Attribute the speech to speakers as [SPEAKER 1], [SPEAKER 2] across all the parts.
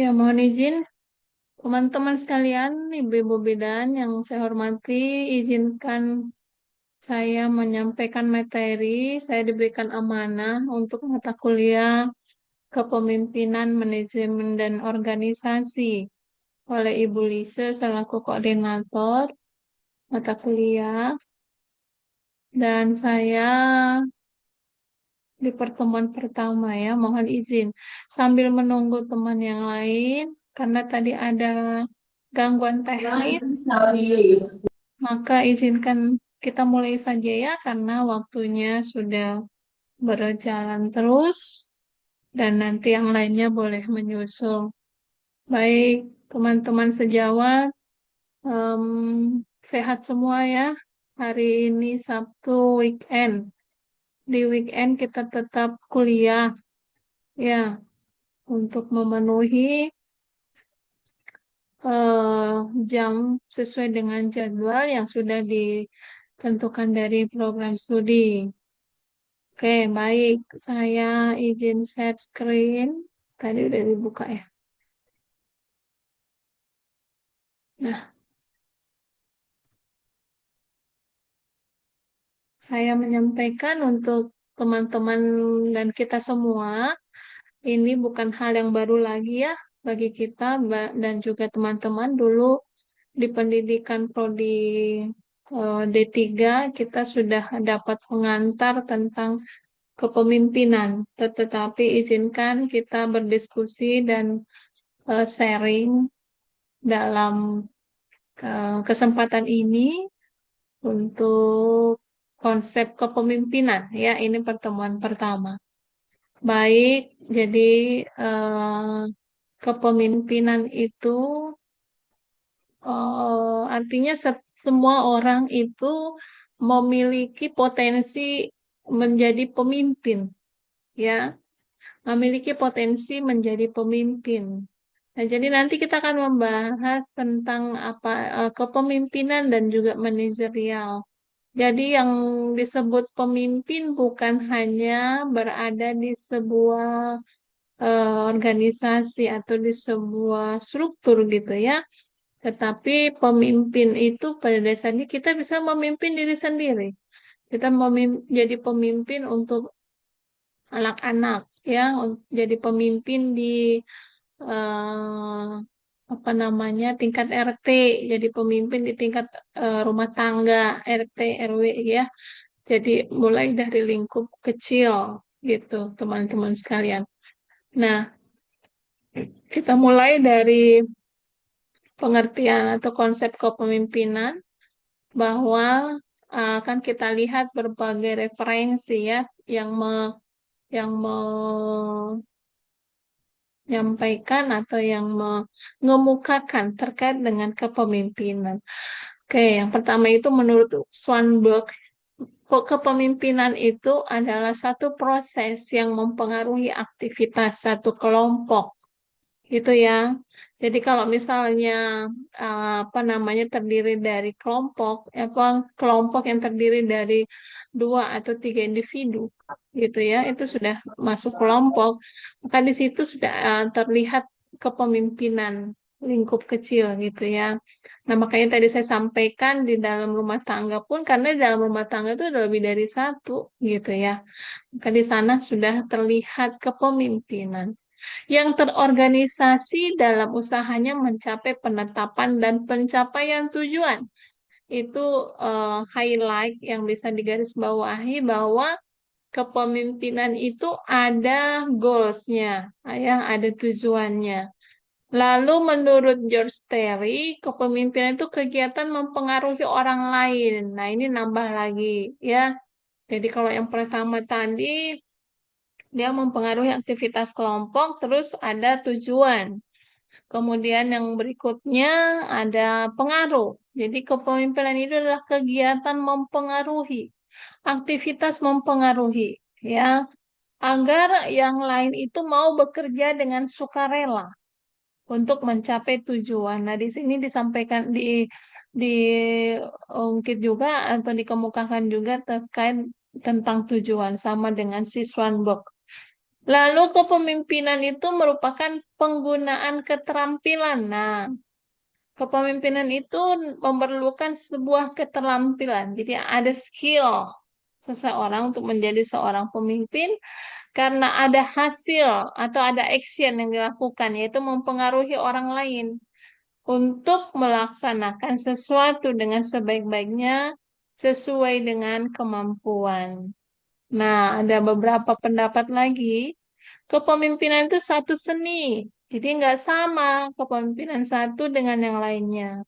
[SPEAKER 1] Ya, mohon izin teman-teman sekalian, ibu-ibu bidan yang saya hormati, izinkan saya menyampaikan materi. Saya diberikan amanah untuk mata kuliah Kepemimpinan, Manajemen, dan Organisasi oleh Ibu Lise selaku koordinator mata kuliah. Dan saya di pertemuan pertama ya, mohon izin. Sambil menunggu teman yang lain, karena tadi ada gangguan teknis, maka izinkan kita mulai saja ya, karena waktunya sudah berjalan terus, dan nanti yang lainnya boleh menyusul. Baik, teman-teman sejawat, em, sehat semua ya. Hari ini Sabtu weekend. Di weekend kita tetap kuliah ya, untuk memenuhi eh, jam sesuai dengan jadwal yang sudah ditentukan dari program studi. Oke, baik. Saya izin set screen. Tadi udah dibuka ya. Nah, saya menyampaikan untuk teman-teman dan kita semua, ini bukan hal yang baru lagi ya bagi kita dan juga teman-teman dulu di pendidikan prodi D3 kita sudah dapat pengantar tentang kepemimpinan. Tetapi izinkan kita berdiskusi dan sharing dalam kesempatan ini untuk konsep kepemimpinan. Ya, ini pertemuan pertama. Baik, jadi eh, kepemimpinan itu artinya semua orang itu memiliki potensi menjadi pemimpin, ya, memiliki potensi menjadi pemimpin. Nah, jadi nanti kita akan membahas tentang apa kepemimpinan dan juga manajerial. Jadi yang disebut pemimpin bukan hanya berada di sebuah organisasi atau di sebuah struktur gitu ya. Tetapi pemimpin itu pada dasarnya kita bisa memimpin diri sendiri. Kita jadi pemimpin untuk anak-anak ya, jadi pemimpin di eh, apa namanya tingkat RT, jadi pemimpin di tingkat rumah tangga RT RW ya. Jadi mulai dari lingkup kecil gitu, teman-teman sekalian. Nah, kita mulai dari pengertian atau konsep kepemimpinan bahwa akan kita lihat berbagai referensi ya yang yang menyampaikan atau yang mengemukakan terkait dengan kepemimpinan. Oke, yang pertama itu menurut Swanberg, kepemimpinan itu adalah satu proses yang mempengaruhi aktivitas satu kelompok gitu ya. Jadi kalau misalnya apa namanya terdiri dari kelompok, apa kelompok yang terdiri dari dua atau tiga individu gitu ya, itu sudah masuk kelompok, maka di situ sudah terlihat kepemimpinan lingkup kecil gitu ya. Nah, makanya tadi saya sampaikan di dalam rumah tangga pun, karena di dalam rumah tangga itu ada lebih dari satu gitu ya. Maka di sana sudah terlihat kepemimpinan yang terorganisasi dalam usahanya mencapai penetapan dan pencapaian tujuan. Itu highlight yang bisa digarisbawahi bahwa kepemimpinan itu ada goals-nya, ya, ada tujuannya. Lalu menurut George Terry, kepemimpinan itu kegiatan mempengaruhi orang lain. Nah, ini nambah lagi ya. Jadi kalau yang pertama tadi dia mempengaruhi aktivitas kelompok, terus ada tujuan. Kemudian yang berikutnya ada pengaruh. Jadi kepemimpinan itu adalah kegiatan mempengaruhi, aktivitas mempengaruhi, ya, agar yang lain itu mau bekerja dengan sukarela untuk mencapai tujuan. Nah, di sini disampaikan diungkit juga atau dikemukakan juga terkait tentang tujuan sama dengan si Swanberg. Lalu kepemimpinan itu merupakan penggunaan keterampilan. Nah, kepemimpinan itu memerlukan sebuah keterampilan. Jadi ada skill seseorang untuk menjadi seorang pemimpin karena ada hasil atau ada action yang dilakukan, yaitu mempengaruhi orang lain untuk melaksanakan sesuatu dengan sebaik-baiknya sesuai dengan kemampuan. Nah, ada beberapa pendapat lagi. Kepemimpinan itu satu seni. Jadi nggak sama kepemimpinan satu dengan yang lainnya.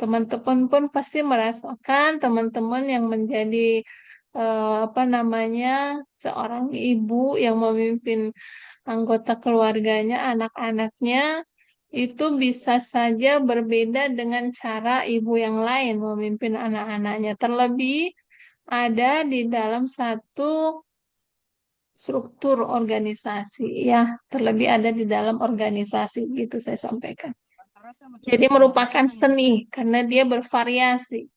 [SPEAKER 1] Teman-teman pun pasti merasakan teman-teman yang menjadi apa namanya seorang ibu yang memimpin anggota keluarganya, anak-anaknya itu bisa saja berbeda dengan cara ibu yang lain memimpin anak-anaknya. Terlebih ada di dalam satu struktur organisasi ya, terlebih ada di dalam organisasi gitu saya sampaikan. Jadi merupakan seni karena dia bervariasi.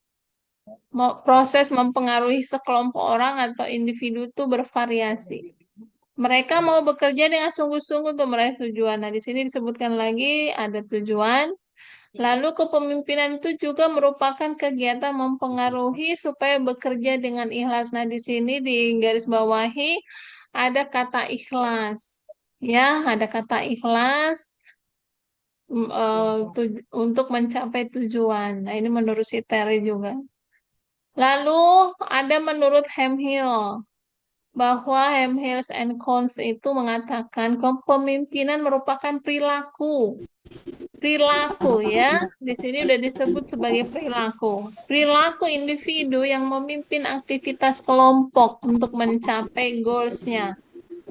[SPEAKER 1] Proses mempengaruhi sekelompok orang atau individu itu bervariasi. Mereka mau bekerja dengan sungguh-sungguh untuk meraih tujuan. Nah, di sini disebutkan lagi ada tujuan. Lalu kepemimpinan itu juga merupakan kegiatan mempengaruhi supaya bekerja dengan ikhlas. Nah, di sini di garis bawahi ada kata ikhlas. Ya, ada kata ikhlas untuk mencapai tujuan. Nah, ini menurut si Terry juga. Lalu ada menurut Hemhill bahwa Hemhills and Cons itu mengatakan kepemimpinan merupakan perilaku. Perilaku ya, di sini udah disebut sebagai perilaku. Perilaku individu yang memimpin aktivitas kelompok untuk mencapai goalsnya,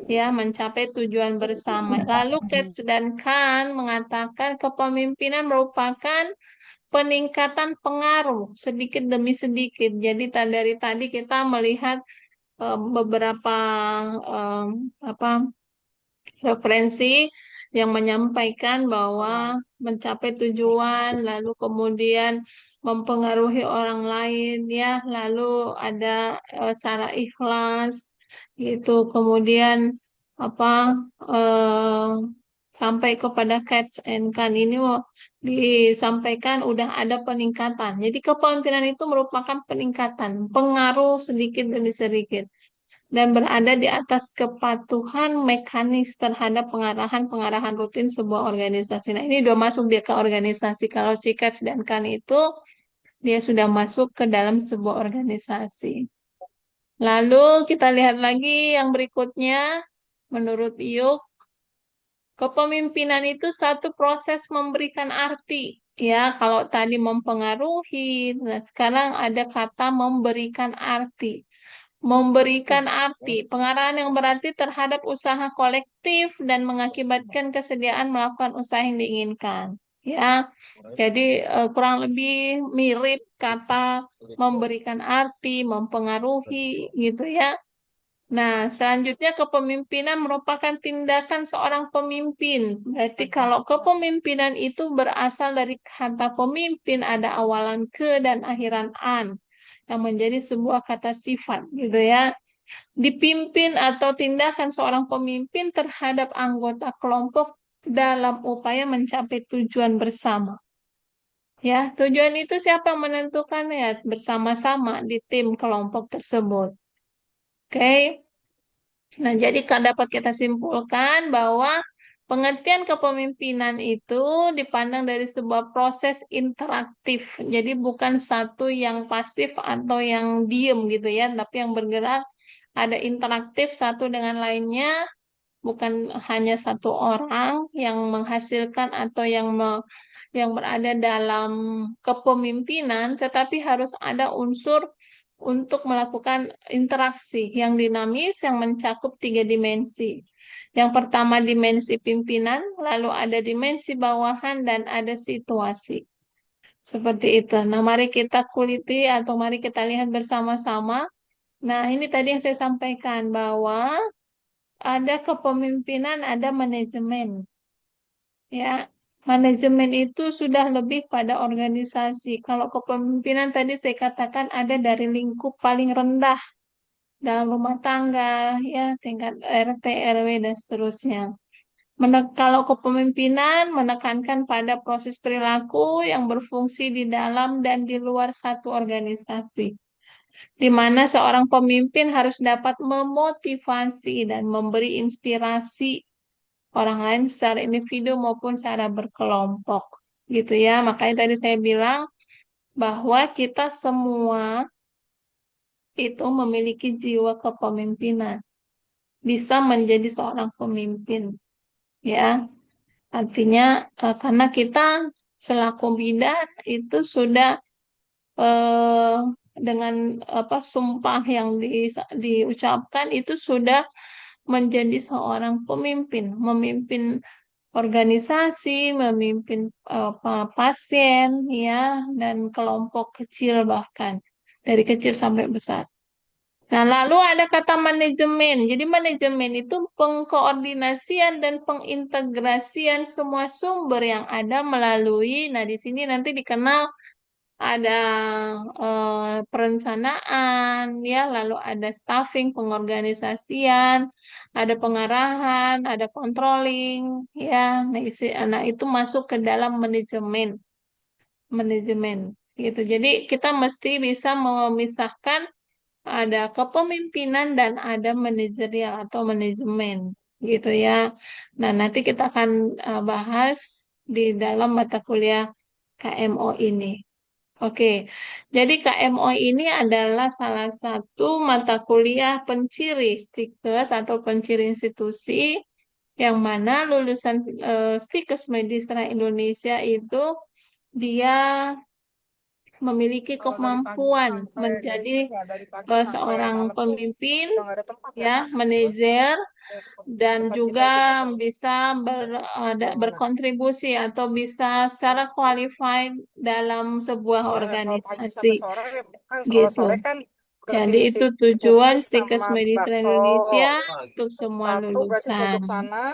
[SPEAKER 1] ya, mencapai tujuan bersama. Lalu Katz dan Kahn mengatakan kepemimpinan merupakan peningkatan pengaruh sedikit demi sedikit. Jadi dari tadi kita melihat beberapa apa referensi yang menyampaikan bahwa mencapai tujuan, lalu kemudian mempengaruhi orang lain, ya, lalu ada secara ikhlas, gitu. Kemudian apa eh, sampai kepada Cats and Can ini disampaikan udah ada peningkatan. Jadi kepemimpinan itu merupakan peningkatan, pengaruh sedikit demi sedikit dan berada di atas kepatuhan mekanis terhadap pengarahan-pengarahan rutin sebuah organisasi. Nah, ini udah masuk dia ke organisasi. Kalau si Katz dan Kan itu, dia sudah masuk ke dalam sebuah organisasi. Lalu kita lihat lagi yang berikutnya, menurut Yuk, kepemimpinan itu satu proses memberikan arti. Ya, kalau tadi mempengaruhi, nah sekarang ada kata memberikan arti. Memberikan arti, pengarahan yang berarti terhadap usaha kolektif dan mengakibatkan kesediaan melakukan usaha yang diinginkan. Ya, jadi kurang lebih mirip kata memberikan arti, mempengaruhi, gitu ya. Nah, selanjutnya kepemimpinan merupakan tindakan seorang pemimpin. Berarti kalau kepemimpinan itu berasal dari kata pemimpin, ada awalan ke dan akhiran an, yang menjadi sebuah kata sifat, gitu ya. Dipimpin atau tindakan seorang pemimpin terhadap anggota kelompok dalam upaya mencapai tujuan bersama. Ya, tujuan itu siapa yang menentukan ya? Bersama-sama di tim kelompok tersebut. Oke. Nah, jadi kan dapat kita simpulkan bahwa pengertian kepemimpinan itu dipandang dari sebuah proses interaktif. Jadi bukan satu yang pasif atau yang diem gitu ya, tapi yang bergerak, ada interaktif satu dengan lainnya, bukan hanya satu orang yang menghasilkan atau yang berada dalam kepemimpinan, tetapi harus ada unsur untuk melakukan interaksi yang dinamis yang mencakup tiga dimensi. Yang pertama dimensi pimpinan, lalu ada dimensi bawahan, dan ada situasi. Seperti itu. Nah, mari kita kuliti atau mari kita lihat bersama-sama. Nah, ini tadi yang saya sampaikan bahwa ada kepemimpinan, ada manajemen. Ya, manajemen itu sudah lebih pada organisasi. Kalau kepemimpinan tadi saya katakan ada dari lingkup paling rendah dalam rumah tangga, ya tingkat RT, RW, dan seterusnya. Kalau kepemimpinan menekankan pada proses perilaku yang berfungsi di dalam dan di luar satu organisasi, di mana seorang pemimpin harus dapat memotivasi dan memberi inspirasi orang lain secara individu maupun secara berkelompok. Gitu ya. Makanya tadi saya bilang bahwa kita semua itu memiliki jiwa kepemimpinan, bisa menjadi seorang pemimpin, ya. Artinya karena kita selaku bidan itu sudah eh, dengan apa sumpah yang diucapkan itu sudah menjadi seorang pemimpin, memimpin organisasi, memimpin pasien, ya, dan kelompok kecil bahkan dari kecil sampai besar. Nah, lalu ada kata manajemen. Jadi manajemen itu pengkoordinasian dan pengintegrasian semua sumber yang ada melalui, nah di sini nanti dikenal ada perencanaan, ya, lalu ada staffing, pengorganisasian, ada pengarahan, ada controlling, ya. Nah, itu masuk ke dalam manajemen, manajemen gitu. Jadi kita mesti bisa memisahkan ada kepemimpinan dan ada manajerial atau manajemen gitu ya. Nah, nanti kita akan bahas di dalam mata kuliah KMO ini. Oke, jadi KMO ini adalah salah satu mata kuliah penciri STIKES atau penciri institusi yang mana lulusan STIKES Medistra Indonesia itu dia memiliki
[SPEAKER 2] Kalau dari pagi
[SPEAKER 1] kemampuan
[SPEAKER 2] sampai
[SPEAKER 1] menjadi
[SPEAKER 2] medis ya dari pagi sampai
[SPEAKER 1] seorang
[SPEAKER 2] malam tuh
[SPEAKER 1] pemimpin,
[SPEAKER 2] udah nggak ada tempat ya
[SPEAKER 1] ya,
[SPEAKER 2] Kak.
[SPEAKER 1] manajer,
[SPEAKER 2] Kepentingan
[SPEAKER 1] dan
[SPEAKER 2] tempat kita
[SPEAKER 1] juga
[SPEAKER 2] itu kosong.
[SPEAKER 1] bisa
[SPEAKER 2] Gimana?
[SPEAKER 1] berkontribusi atau bisa secara qualified dalam sebuah
[SPEAKER 2] Iya, kalau pagi
[SPEAKER 1] organisasi
[SPEAKER 2] sampai sore kan kalau
[SPEAKER 1] gitu.
[SPEAKER 2] sore kan udah
[SPEAKER 1] Jadi
[SPEAKER 2] diisi
[SPEAKER 1] itu tujuan
[SPEAKER 2] kumis
[SPEAKER 1] Stikes
[SPEAKER 2] sama
[SPEAKER 1] Medistra
[SPEAKER 2] bakso
[SPEAKER 1] Indonesia untuk semua
[SPEAKER 2] satu berarti
[SPEAKER 1] lulusan.
[SPEAKER 2] untuk sana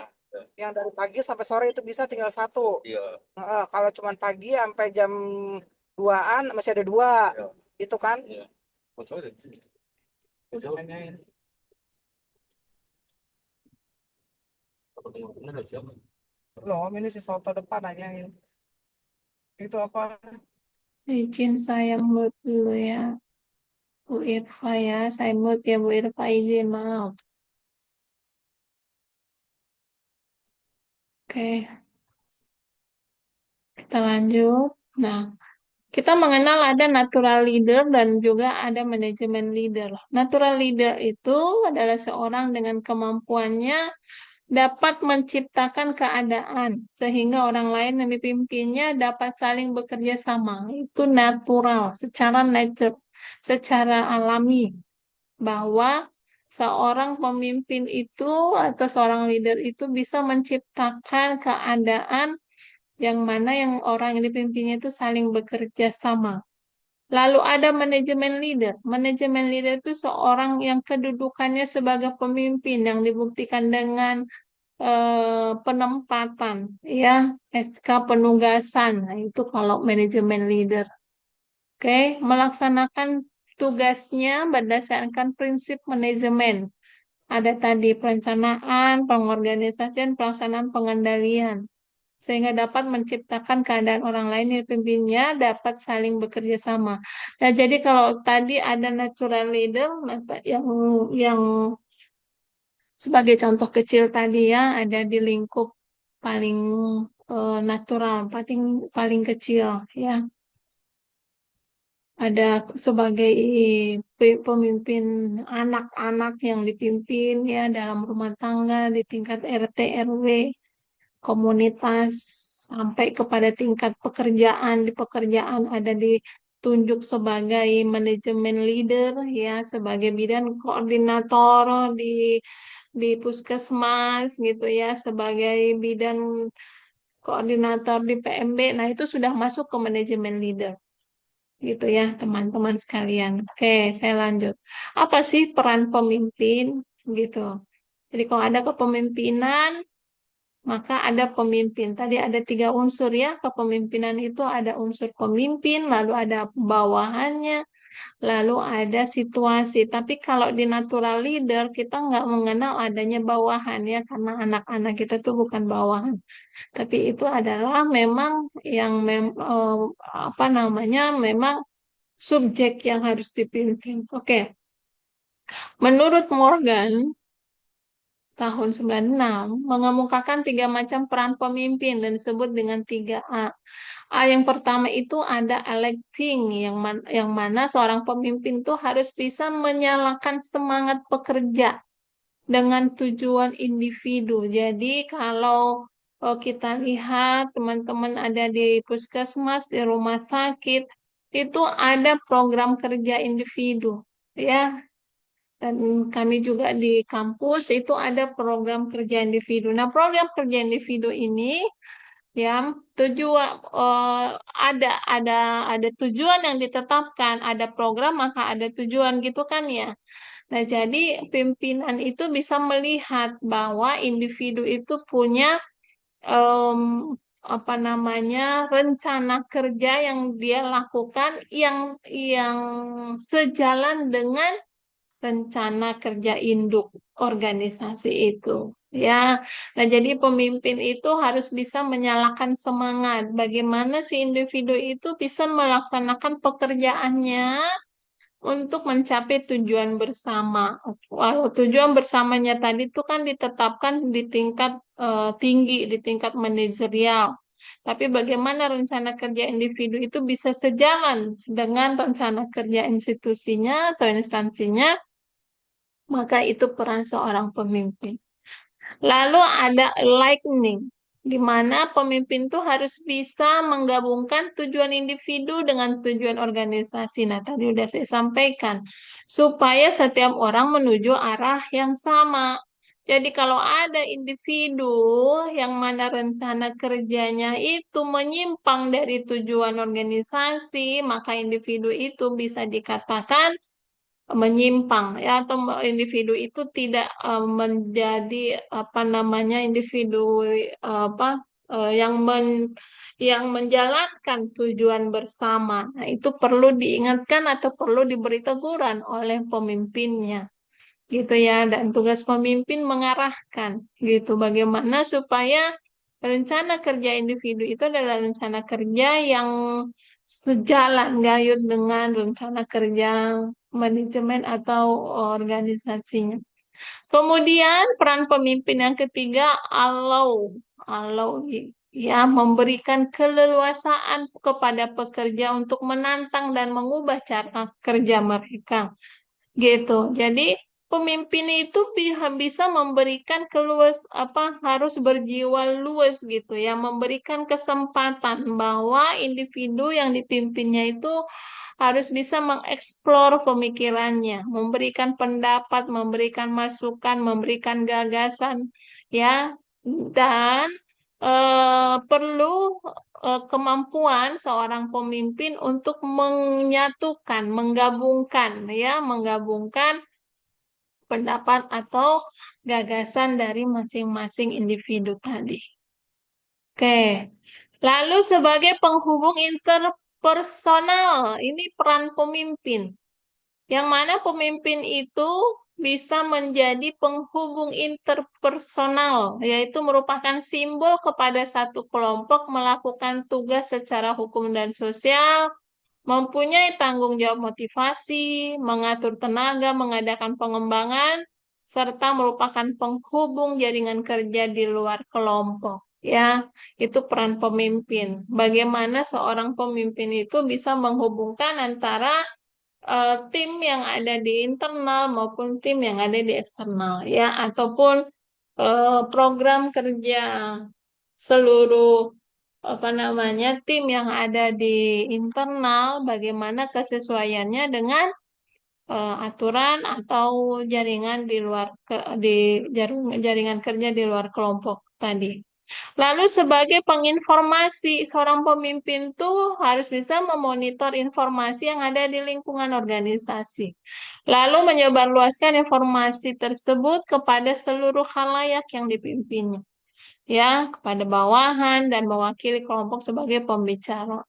[SPEAKER 2] yang dari pagi sampai sore itu bisa tinggal satu. Kalau cuman pagi sampai jam 2-an masih ada dua gitu kan. Belum, ini si soto depan aja itu apa.
[SPEAKER 1] Izin saya mute dulu ya, Bu Irfa ya. Saya mute ya Bu Irfa, izin maaf. Oke, kita lanjut. Nah, kita mengenal ada natural leader dan juga ada manajemen leader. Natural leader itu adalah seorang dengan kemampuannya dapat menciptakan keadaan sehingga orang lain yang dipimpinnya dapat saling bekerja sama. Itu natural, secara nature, secara alami bahwa seorang pemimpin itu atau seorang leader itu bisa menciptakan keadaan yang mana yang orang yang dipimpinnya itu saling bekerja sama. Lalu ada manajemen leader. Manajemen leader itu seorang yang kedudukannya sebagai pemimpin yang dibuktikan dengan penempatan, ya, SK penugasan. Nah, itu kalau manajemen leader. Oke, melaksanakan tugasnya berdasarkan prinsip manajemen. Ada tadi perencanaan, pengorganisasian, pelaksanaan, pengendalian sehingga dapat menciptakan keadaan orang lain yang pimpinnya dapat saling bekerja sama. Nah, jadi kalau tadi ada natural leader, nah, yang sebagai contoh kecil tadi ya, ada di lingkup paling natural, paling paling kecil ya. Ada sebagai pemimpin anak-anak yang dipimpin ya dalam rumah tangga di tingkat RT RW, komunitas, sampai kepada tingkat pekerjaan. Di pekerjaan ada ditunjuk sebagai manajemen leader ya, sebagai bidang koordinator di puskesmas gitu ya, sebagai bidang koordinator di PMB. Nah, itu sudah masuk ke manajemen leader gitu ya, teman-teman sekalian. Oke, saya lanjut. Apa sih peran pemimpin gitu? Jadi kalau ada kepemimpinan, maka ada pemimpin. Tadi ada 3 unsur ya, kepemimpinan itu ada unsur pemimpin, lalu ada bawahannya, lalu ada situasi. Tapi kalau di natural leader kita nggak mengenal adanya bawahan ya, karena anak-anak kita tuh bukan bawahan. Tapi itu adalah memang yang apa namanya, memang subjek yang harus dipimpin. Oke, menurut Morgan, tahun 96 mengemukakan tiga macam peran pemimpin dan disebut dengan 3A. A yang pertama itu ada electing, yang mana seorang pemimpin itu harus bisa menyalakan semangat pekerja dengan tujuan individu. Jadi kalau kita lihat teman-teman ada di puskesmas, di rumah sakit, itu ada program kerja individu. Ya, dan kami juga di kampus itu ada program kerja individu. Nah, program kerja individu ini ya tujuan, ada ada tujuan yang ditetapkan, ada program maka ada tujuan gitu kan ya. Nah, jadi pimpinan itu bisa melihat bahwa individu itu punya em, apa namanya, rencana kerja yang dia lakukan yang sejalan dengan rencana kerja induk organisasi itu. Ya, nah jadi pemimpin itu harus bisa menyalakan semangat. Bagaimana si individu itu bisa melaksanakan pekerjaannya untuk mencapai tujuan bersama. Walau tujuan bersamanya tadi itu kan ditetapkan di tingkat tinggi, di tingkat manajerial. Tapi bagaimana rencana kerja individu itu bisa sejalan dengan rencana kerja institusinya atau instansinya, maka itu peran seorang pemimpin. Lalu ada lightning, di mana pemimpin tuh harus bisa menggabungkan tujuan individu dengan tujuan organisasi. Nah, tadi udah saya sampaikan, supaya setiap orang menuju arah yang sama. Jadi kalau ada individu yang mana rencana kerjanya itu menyimpang dari tujuan organisasi, maka individu itu bisa dikatakan menyimpang ya, atau individu itu tidak menjadi apa namanya, individu apa yang menjalankan tujuan bersama. Nah, itu perlu diingatkan atau perlu diberi teguran oleh pemimpinnya gitu ya, dan tugas pemimpin mengarahkan gitu bagaimana supaya rencana kerja individu itu adalah rencana kerja yang sejalan gayut dengan rencana kerja manajemen atau organisasinya. Kemudian peran pemimpin yang ketiga, allow ya, memberikan keleluasaan kepada pekerja untuk menantang dan mengubah cara kerja mereka gitu. Jadi pemimpin itu bisa memberikan keluas apa, harus berjiwa luas gitu ya, memberikan kesempatan bahwa individu yang dipimpinnya itu harus bisa mengeksplor pemikirannya, memberikan pendapat, memberikan masukan, memberikan gagasan ya, dan perlu kemampuan seorang pemimpin untuk menyatukan, menggabungkan pendapat atau gagasan dari masing-masing individu tadi. Oke, lalu sebagai penghubung interpersonal, ini peran pemimpin. Yang mana pemimpin itu bisa menjadi penghubung interpersonal, yaitu merupakan simbol kepada satu kelompok melakukan tugas secara hukum dan sosial, mempunyai tanggung jawab motivasi, mengatur tenaga, mengadakan pengembangan, serta merupakan penghubung jaringan kerja di luar kelompok. Ya, itu peran pemimpin. Bagaimana seorang pemimpin itu bisa menghubungkan antara tim yang ada di internal maupun tim yang ada di eksternal, ya, ataupun program kerja seluruh apa namanya, tim yang ada di internal, bagaimana kesesuaiannya dengan aturan atau jaringan di luar jaringan kerja di luar kelompok tadi. Lalu sebagai penginformasi, seorang pemimpin tuh harus bisa memonitor informasi yang ada di lingkungan organisasi. Lalu menyebarluaskan informasi tersebut kepada seluruh khalayak yang dipimpinnya, ya, kepada bawahan dan mewakili kelompok sebagai pembicara.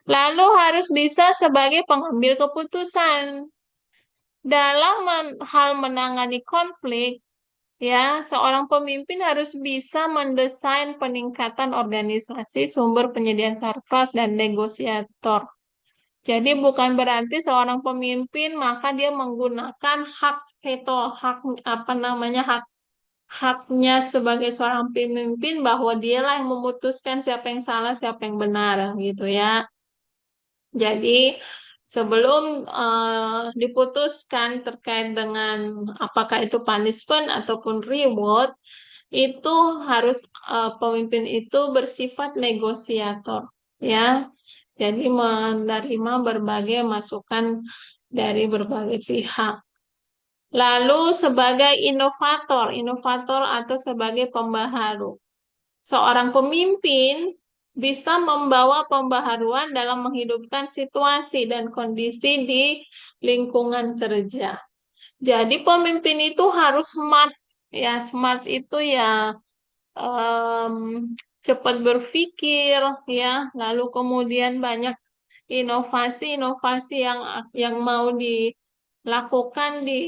[SPEAKER 1] Lalu harus bisa sebagai pengambil keputusan. Dalam hal menangani konflik, ya, seorang pemimpin harus bisa mendesain peningkatan organisasi, sumber penyediaan surplus, dan negosiator. Jadi bukan berarti seorang pemimpin maka dia menggunakan hak veto, hak apa namanya haknya sebagai seorang pemimpin bahwa dialah yang memutuskan siapa yang salah, siapa yang benar, gitu ya. Jadi sebelum diputuskan terkait dengan apakah itu punishment ataupun reward, itu harus pemimpin itu bersifat negosiator, ya. Jadi menerima berbagai masukan dari berbagai pihak. Lalu sebagai inovator atau sebagai pembaharu. Seorang pemimpin bisa membawa pembaharuan dalam menghidupkan situasi dan kondisi di lingkungan kerja. Jadi pemimpin itu harus smart, ya smart itu ya em, cepat berpikir, ya, lalu kemudian banyak inovasi-inovasi yang mau dilakukan di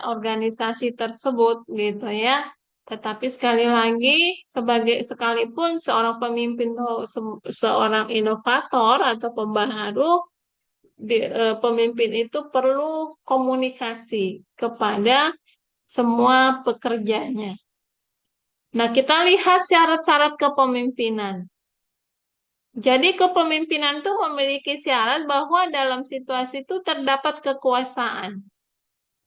[SPEAKER 1] organisasi tersebut, gitu ya. Tetapi sekali lagi, sekalipun seorang pemimpin atau seorang inovator atau pembaharu, pemimpin itu perlu komunikasi kepada semua pekerjanya. Nah, kita lihat syarat-syarat kepemimpinan. Jadi kepemimpinan itu memiliki syarat bahwa dalam situasi itu terdapat kekuasaan.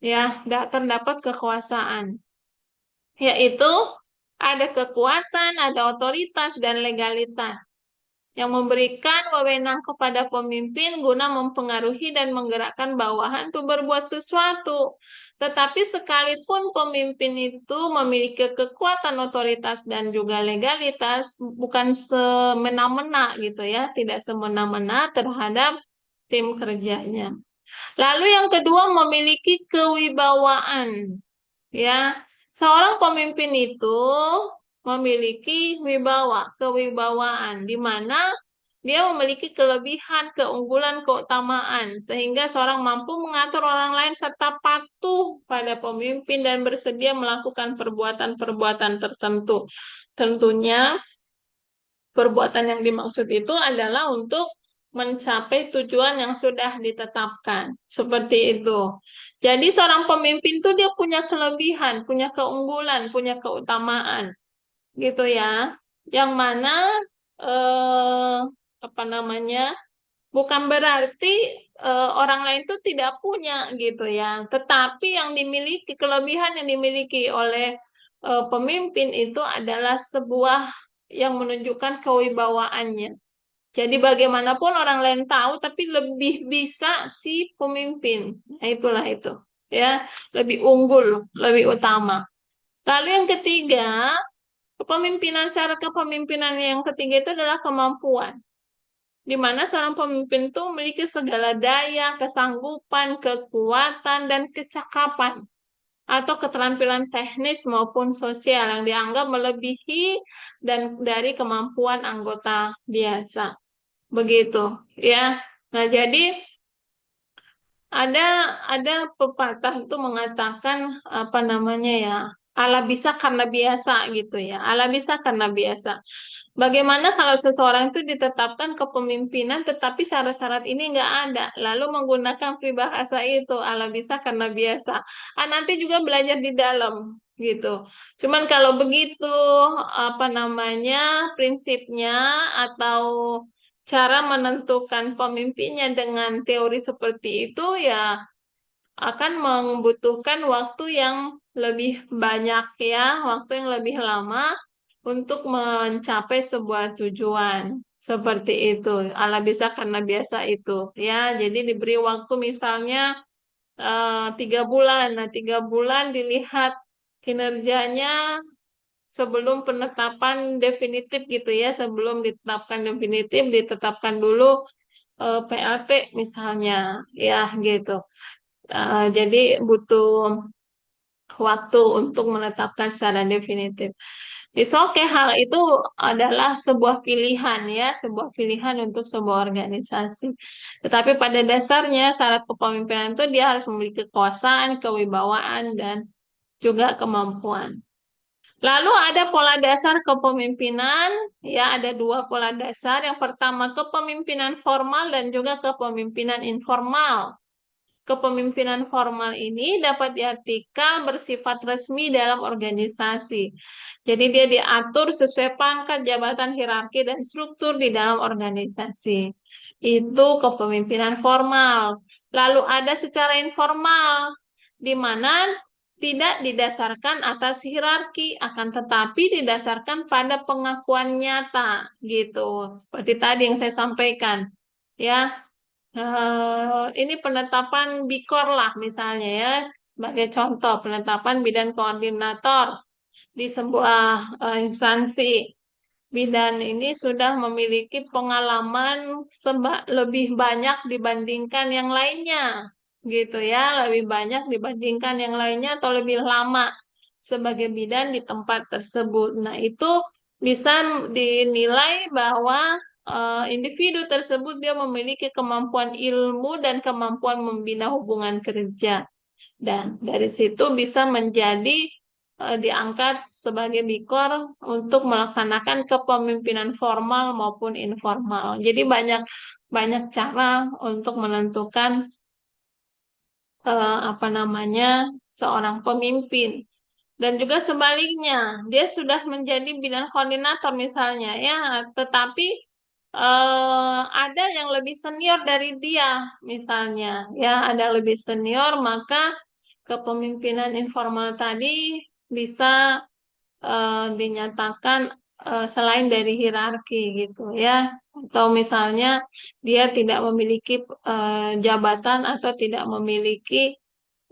[SPEAKER 1] Ya, terdapat kekuasaan. Yaitu ada kekuatan, ada otoritas, dan legalitas yang memberikan wewenang kepada pemimpin guna mempengaruhi dan menggerakkan bawahan untuk berbuat sesuatu. Tetapi sekalipun pemimpin itu memiliki kekuatan, otoritas, dan juga legalitas, bukan semena-mena gitu ya, tidak semena-mena terhadap tim kerjanya. Lalu yang kedua memiliki kewibawaan. Ya, seorang pemimpin itu memiliki kewibawaan, di mana dia memiliki kelebihan, keunggulan, keutamaan, sehingga seorang mampu mengatur orang lain serta patuh pada pemimpin dan bersedia melakukan perbuatan-perbuatan tertentu. Tentunya perbuatan yang dimaksud itu adalah untuk mencapai tujuan yang sudah ditetapkan. Seperti itu. Jadi seorang pemimpin itu dia punya kelebihan, punya keunggulan, punya keutamaan. Gitu ya. Yang mana eh, apa namanya? Bukan berarti orang lain itu tidak punya gitu ya. Tetapi yang dimiliki, kelebihan yang dimiliki oleh pemimpin itu adalah sebuah yang menunjukkan kewibawaannya. Jadi bagaimanapun orang lain tahu, tapi lebih bisa si pemimpin. Nah, itulah itu. Ya, lebih unggul, lebih utama. Lalu yang ketiga, syarat kepemimpinan yang ketiga itu adalah kemampuan. Di mana seorang pemimpin itu memiliki segala daya, kesanggupan, kekuatan, dan kecakapan atau keterampilan teknis maupun sosial yang dianggap melebihi dan dari kemampuan anggota biasa. Begitu, ya. Nah, jadi ada ada pepatah itu mengatakan apa namanya ya, ala bisa karena biasa gitu ya. Ala bisa karena biasa. Bagaimana kalau seseorang itu ditetapkan kepemimpinan tetapi syarat-syarat ini nggak ada, lalu menggunakan peribahasa itu ala bisa karena biasa. Nanti juga belajar di dalam gitu. Cuman kalau begitu apa namanya prinsipnya atau cara menentukan pemimpinnya dengan teori seperti itu ya akan membutuhkan waktu yang lebih banyak ya, waktu yang lebih lama untuk mencapai sebuah tujuan. Seperti itu. Ala bisa karena biasa itu. Ya, jadi diberi waktu misalnya 3 bulan. Nah, 3 bulan dilihat kinerjanya sebelum penetapan definitif gitu ya. Sebelum ditetapkan definitif, ditetapkan dulu PLT misalnya. Ya, gitu. Jadi butuh waktu untuk menetapkan secara definitif. It's okay, hal itu adalah sebuah pilihan ya, sebuah pilihan untuk sebuah organisasi. Tetapi pada dasarnya syarat kepemimpinan itu dia harus memiliki kekuasaan, kewibawaan, dan juga kemampuan. Lalu ada pola dasar kepemimpinan, ya ada dua pola dasar. Yang pertama kepemimpinan formal dan juga kepemimpinan informal. Kepemimpinan formal ini dapat diartikan bersifat resmi dalam organisasi. Jadi dia diatur sesuai pangkat, jabatan, hierarki, dan struktur di dalam organisasi. Itu kepemimpinan formal. Lalu ada secara informal, di mana tidak didasarkan atas hierarki, akan tetapi didasarkan pada pengakuan nyata, gitu. Seperti tadi yang saya sampaikan, ya. Ini penetapan BIKOR lah misalnya ya, sebagai contoh penetapan bidan koordinator di sebuah instansi. Bidan ini sudah memiliki pengalaman lebih banyak dibandingkan yang lainnya, gitu ya, lebih banyak dibandingkan yang lainnya atau lebih lama sebagai bidan di tempat tersebut. Nah, itu bisa dinilai bahwa individu tersebut dia memiliki kemampuan ilmu dan kemampuan membina hubungan kerja. Dan dari situ bisa menjadi diangkat sebagai bikor untuk melaksanakan kepemimpinan formal maupun informal. Jadi banyak banyak cara untuk menentukan apa namanya seorang pemimpin. Dan juga sebaliknya, dia sudah menjadi bidang koordinator misalnya, ya, tetapi ada yang lebih senior dari dia, misalnya, ya, ada lebih senior, maka kepemimpinan informal tadi bisa dinyatakan selain dari hierarki gitu ya, atau misalnya dia tidak memiliki jabatan atau tidak memiliki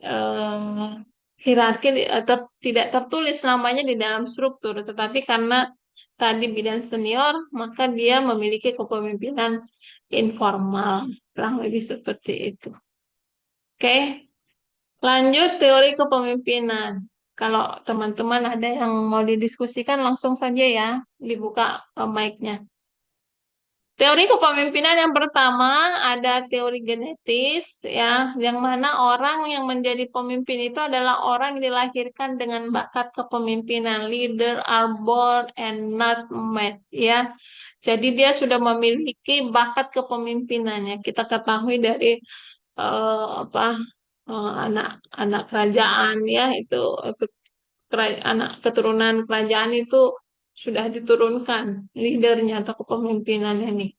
[SPEAKER 1] eh, hierarki atau tidak tertulis namanya di dalam struktur, tetapi karena tadi bidang senior, maka dia memiliki kepemimpinan informal, kurang lebih seperti itu. Oke, lanjut teori kepemimpinan. Kalau teman-teman ada yang mau didiskusikan, langsung saja ya, dibuka mic-nya. Teori kepemimpinan yang pertama ada teori genetis ya, yang mana orang yang menjadi pemimpin itu adalah orang yang dilahirkan dengan bakat kepemimpinan. Leader are born and not made ya. Jadi dia sudah memiliki bakat kepemimpinannya. Kita ketahui dari apa anak-anak kerajaan ya itu anak keturunan kerajaan itu sudah diturunkan leadernya atau kepemimpinannya nih.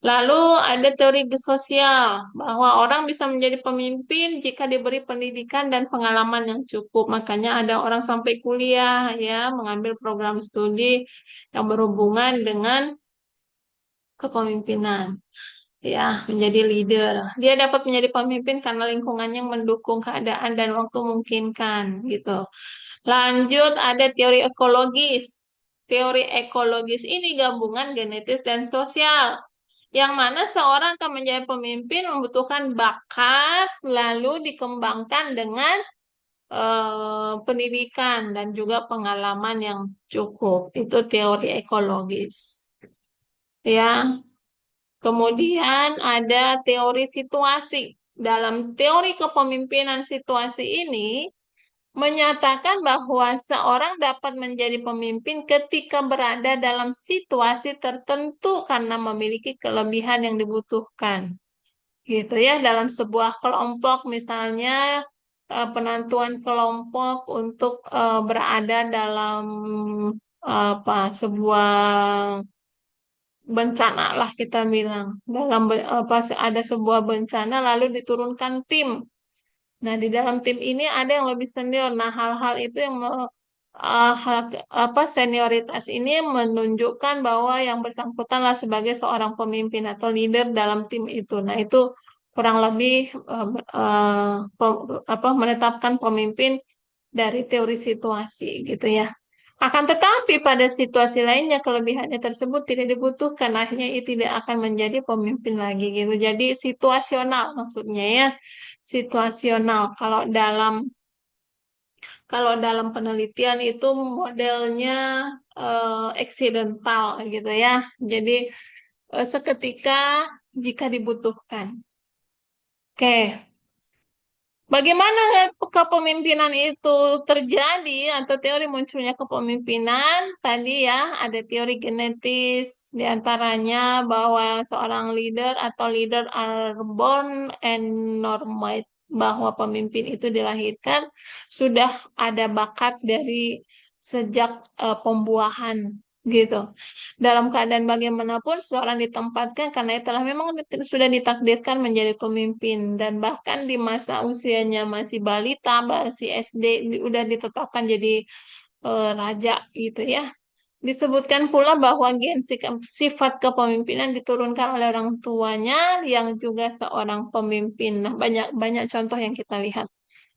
[SPEAKER 1] Lalu ada teori sosial bahwa orang bisa menjadi pemimpin jika diberi pendidikan dan pengalaman yang cukup. Makanya ada orang sampai kuliah ya, mengambil program studi yang berhubungan dengan kepemimpinan ya, menjadi leader. Dia dapat menjadi pemimpin karena lingkungannya mendukung keadaan dan waktu memungkinkan gitu. Lanjut ada teori ekologis. Teori ekologis ini gabungan genetis dan sosial. Yang mana seorang akan menjadi pemimpin membutuhkan bakat, lalu dikembangkan dengan pendidikan dan juga pengalaman yang cukup. Itu teori ekologis. Ya. Kemudian ada teori situasi. Dalam teori kepemimpinan situasi ini, menyatakan bahwa seorang dapat menjadi pemimpin ketika berada dalam situasi tertentu karena memiliki kelebihan yang dibutuhkan. Gitu ya, dalam sebuah kelompok misalnya penentuan kelompok untuk berada dalam apa sebuah bencana lah kita bilang. Dalam apa ada sebuah bencana lalu diturunkan tim. Nah, di dalam tim ini ada yang lebih senior. Nah, hal-hal itu yang apa senioritas ini menunjukkan bahwa yang bersangkutanlah sebagai seorang pemimpin atau leader dalam tim itu. Nah, itu kurang lebih apa menetapkan pemimpin dari teori situasi gitu ya. Akan tetapi pada situasi lainnya kelebihannya tersebut tidak dibutuhkan, akhirnya ia tidak akan menjadi pemimpin lagi gitu. Jadi situasional maksudnya ya, situasional. Kalau dalam Kalau dalam penelitian itu modelnya eksidental gitu ya. Jadi seketika jika dibutuhkan. Oke, bagaimana kepemimpinan itu terjadi atau teori munculnya kepemimpinan? Tadi ya ada teori genetis diantaranya bahwa seorang leader atau leader are born and normal, bahwa pemimpin itu dilahirkan sudah ada bakat dari sejak pembuahan gitu. Dalam keadaan bagaimanapun seorang ditempatkan karena itulah memang sudah ditakdirkan menjadi pemimpin dan bahkan di masa usianya masih balita, masih SD udah ditetapkan jadi raja gitu ya. Disebutkan pula bahwa sifat kepemimpinan diturunkan oleh orang tuanya yang juga seorang pemimpin. Nah, banyak banyak contoh yang kita lihat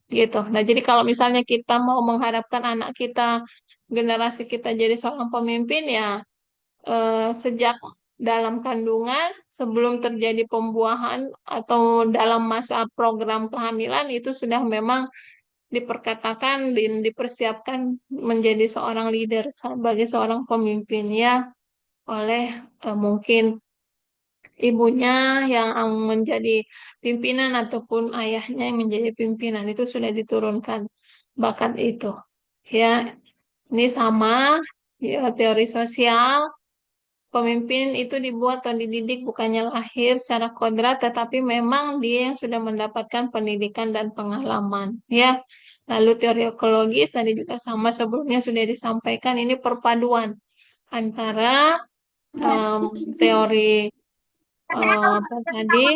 [SPEAKER 1] gitu. Nah, jadi kalau misalnya kita mau mengharapkan anak kita, generasi kita jadi seorang pemimpin ya sejak dalam kandungan, sebelum terjadi pembuahan atau dalam masa program kehamilan itu sudah memang diperkatakan dan dipersiapkan menjadi seorang leader sebagai seorang pemimpin ya oleh mungkin ibunya yang menjadi pimpinan ataupun ayahnya yang menjadi pimpinan itu sudah diturunkan bakat itu ya. Ini sama ya, teori sosial. Pemimpin itu dibuat atau dididik bukannya lahir secara kodrat, tetapi memang dia yang sudah mendapatkan pendidikan dan pengalaman. Ya, lalu teori ekologis tadi juga sama sebelumnya sudah disampaikan. Ini perpaduan antara em, teori apa tadi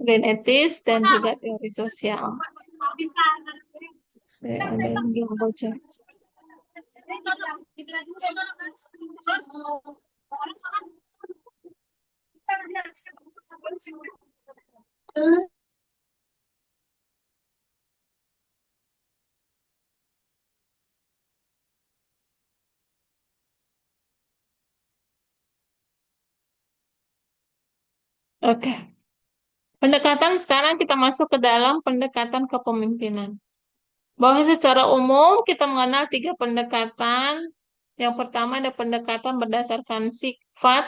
[SPEAKER 1] genetis dan juga teori sosial. Saya ada yang belum bocor. Oke, pendekatan sekarang kita masuk ke dalam pendekatan kepemimpinan. Bahwa secara umum kita mengenal tiga pendekatan. Yang pertama ada pendekatan berdasarkan sifat,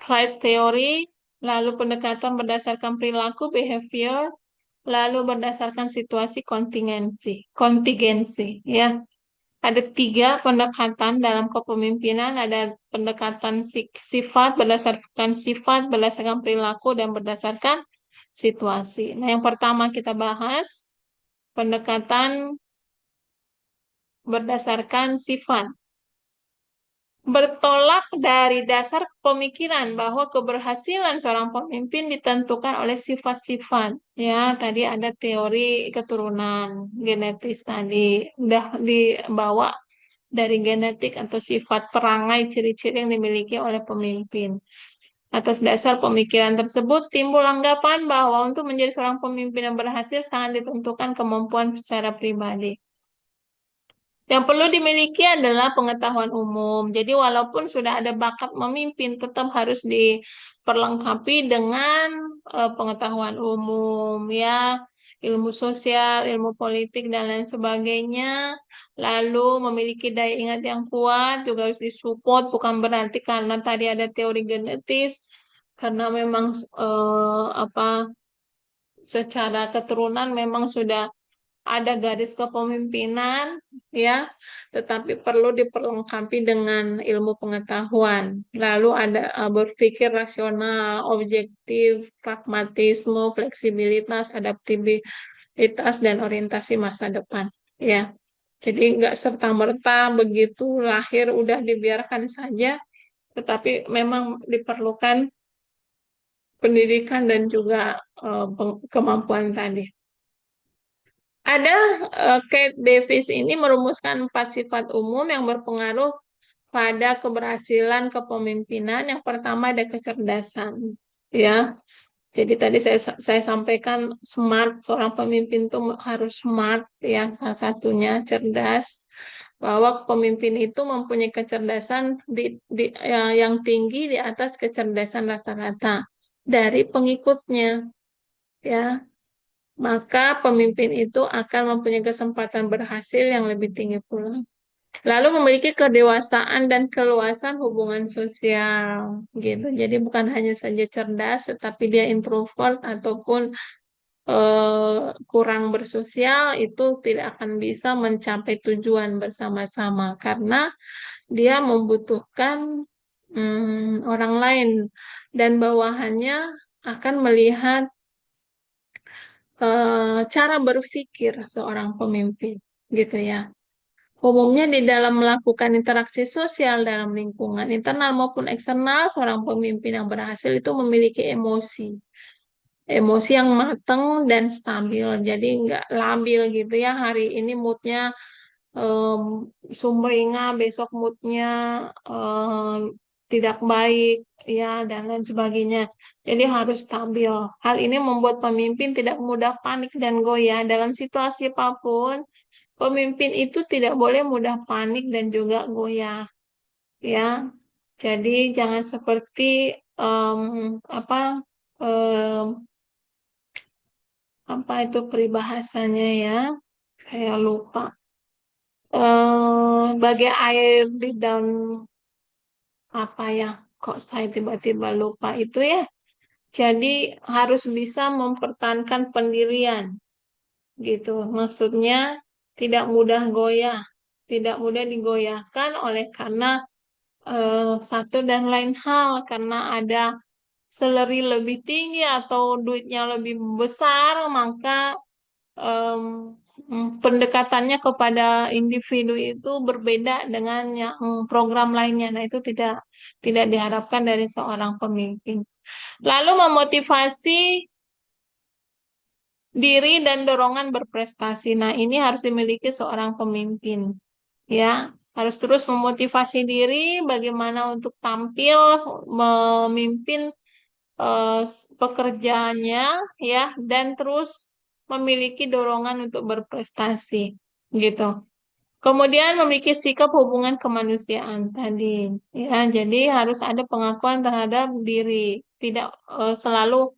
[SPEAKER 1] trait teori, lalu pendekatan berdasarkan perilaku, behavior, lalu berdasarkan situasi kontingensi, ya. Ada tiga pendekatan dalam kepemimpinan, ada pendekatan sifat, berdasarkan perilaku, dan berdasarkan situasi. Nah, yang pertama kita bahas pendekatan berdasarkan sifat. Bertolak dari dasar pemikiran bahwa keberhasilan seorang pemimpin ditentukan oleh sifat-sifat. Ya, tadi ada teori keturunan genetis tadi udah dibawa dari genetik atau sifat perangai ciri-ciri yang dimiliki oleh pemimpin. Atas dasar pemikiran tersebut timbul anggapan bahwa untuk menjadi seorang pemimpin yang berhasil sangat ditentukan kemampuan secara pribadi. Yang perlu dimiliki adalah pengetahuan umum. Jadi walaupun sudah ada bakat memimpin, tetap harus diperlengkapi dengan pengetahuan umum, ya, ilmu sosial, ilmu politik, dan lain sebagainya. Lalu memiliki daya ingat yang kuat juga harus disupport, bukan berarti karena tadi ada teori genetis, karena memang apa secara keturunan memang sudah ada garis kepemimpinan ya, tetapi perlu diperlengkapi dengan ilmu pengetahuan. Lalu ada berpikir rasional, objektif, pragmatisme, fleksibilitas, adaptabilitas dan orientasi masa depan. Ya, jadi nggak serta-merta begitu lahir udah dibiarkan saja, tetapi memang diperlukan pendidikan dan juga kemampuan tadi. Ada Kate Davis ini merumuskan 4 sifat umum yang berpengaruh pada keberhasilan kepemimpinan. Yang pertama ada kecerdasan, ya. Jadi tadi saya sampaikan smart, seorang pemimpin itu harus smart, ya. Salah satunya cerdas, bahwa pemimpin itu mempunyai kecerdasan yang tinggi di atas kecerdasan rata-rata dari pengikutnya, ya. maka pemimpin itu akan mempunyai kesempatan berhasil yang lebih tinggi pula. Lalu memiliki kedewasaan dan keluasan hubungan sosial gitu. Jadi bukan hanya saja cerdas, tetapi dia introvert ataupun kurang bersosial itu tidak akan bisa mencapai tujuan bersama-sama karena dia membutuhkan orang lain dan bawahannya akan melihat cara berpikir seorang pemimpin gitu ya. Umumnya di dalam melakukan interaksi sosial dalam lingkungan internal maupun eksternal, seorang pemimpin yang berhasil itu memiliki emosi. Emosi yang matang dan stabil. Jadi nggak labil gitu ya. Hari ini moodnya em, sumringah, besok moodnya tidak baik, ya, dan lain sebagainya. Jadi harus stabil. Hal ini membuat pemimpin tidak mudah panik dan goyah dalam situasi apapun. Pemimpin itu tidak boleh mudah panik dan juga goyah, ya. Jadi jangan seperti em, apa apa itu peribahasanya ya? Saya lupa. Bagai air di daun apa ya? Kok saya tiba-tiba lupa itu ya? Jadi harus bisa mempertahankan pendirian gitu. Maksudnya tidak mudah goyah, tidak mudah digoyahkan oleh karena satu dan lain hal karena ada seleri lebih tinggi atau duitnya lebih besar, maka em, pendekatannya kepada individu itu berbeda dengan yang program lainnya. Nah, itu tidak diharapkan dari seorang pemimpin. Lalu memotivasi diri dan dorongan berprestasi. Nah, ini harus dimiliki seorang pemimpin. Ya, harus terus memotivasi diri bagaimana untuk tampil memimpin pekerjaannya ya dan terus memiliki dorongan untuk berprestasi gitu. Kemudian memiliki sikap hubungan kemanusiaan tadi ya. Jadi harus ada pengakuan terhadap diri. Tidak selalu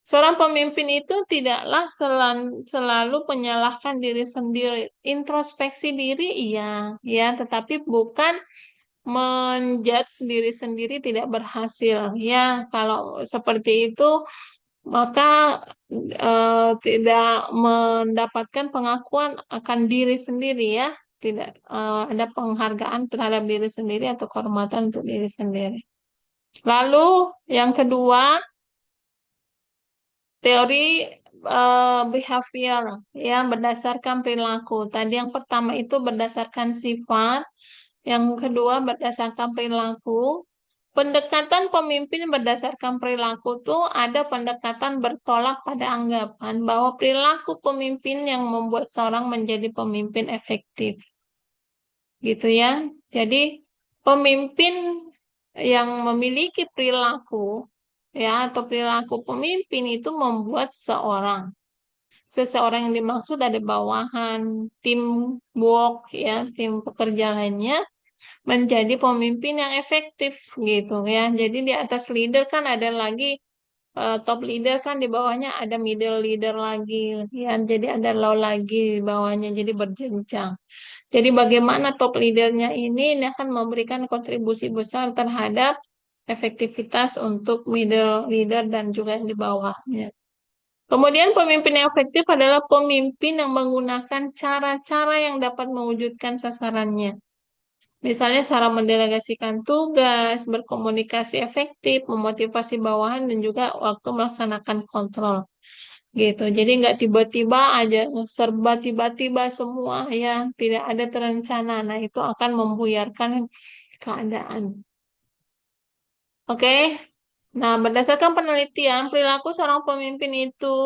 [SPEAKER 1] seorang pemimpin itu tidaklah selalu menyalahkan diri sendiri. Introspeksi diri iya ya, tetapi bukan menjudge diri sendiri tidak berhasil. Ya, kalau seperti itu maka tidak mendapatkan pengakuan akan diri sendiri ya. Tidak ada penghargaan terhadap diri sendiri atau kehormatan untuk diri sendiri. Lalu yang kedua, teori behavior ya berdasarkan perilaku. Tadi yang pertama itu berdasarkan sifat, yang kedua berdasarkan perilaku. Pendekatan pemimpin berdasarkan perilaku tuh ada pendekatan bertolak pada anggapan bahwa perilaku pemimpin yang membuat seorang menjadi pemimpin efektif. Gitu ya. Jadi pemimpin yang memiliki perilaku ya atau perilaku pemimpin itu membuat seseorang yang dimaksud ada bawahan, tim work ya, tim pekerjaannya menjadi pemimpin yang efektif gitu ya. Jadi di atas leader kan ada lagi top leader kan di bawahnya ada middle leader lagi ya. Jadi ada low lagi di bawahnya jadi berjenjang. Jadi bagaimana top leadernya ini akan memberikan kontribusi besar terhadap efektivitas untuk middle leader dan juga yang di bawahnya. Kemudian pemimpin yang efektif adalah pemimpin yang menggunakan cara-cara yang dapat mewujudkan sasarannya. Misalnya cara mendelegasikan tugas, berkomunikasi efektif, memotivasi bawahan, dan juga waktu melaksanakan kontrol. Gitu. Jadi nggak tiba-tiba aja serba tiba-tiba semua ya, tidak ada terencana. Nah, itu akan membuyarkan keadaan. Oke. Nah, berdasarkan penelitian, perilaku seorang pemimpin itu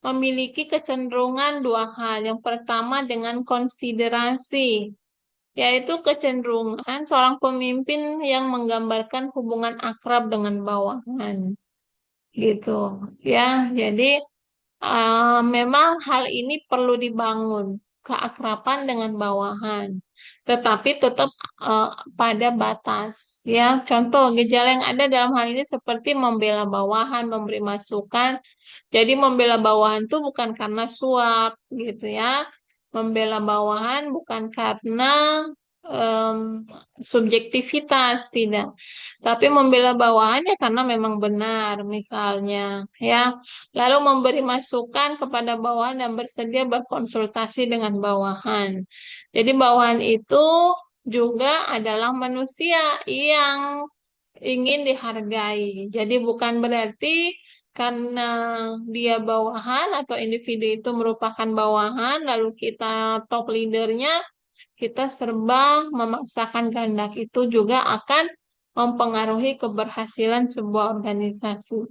[SPEAKER 1] memiliki kecenderungan dua hal. Yang pertama dengan konsiderasi, yaitu kecenderungan seorang pemimpin yang menggambarkan hubungan akrab dengan bawahan. Gitu. Ya, jadi memang hal ini perlu dibangun keakraban dengan bawahan, tetapi tetap pada batas. Ya, contoh gejala yang ada dalam hal ini seperti membela bawahan, memberi masukan. Jadi membela bawahan itu bukan karena suap, gitu ya. Membela bawahan bukan karena em, subjektivitas, tidak. Tapi membela bawahan ya karena memang benar, misalnya, ya. Lalu memberi masukan kepada bawahan dan bersedia berkonsultasi dengan bawahan. Jadi bawahan itu juga adalah manusia yang ingin dihargai. Jadi bukan berarti karena dia bawahan atau individu itu merupakan bawahan, lalu kita top leadernya, kita serba memaksakan kehendak itu juga akan mempengaruhi keberhasilan sebuah organisasi.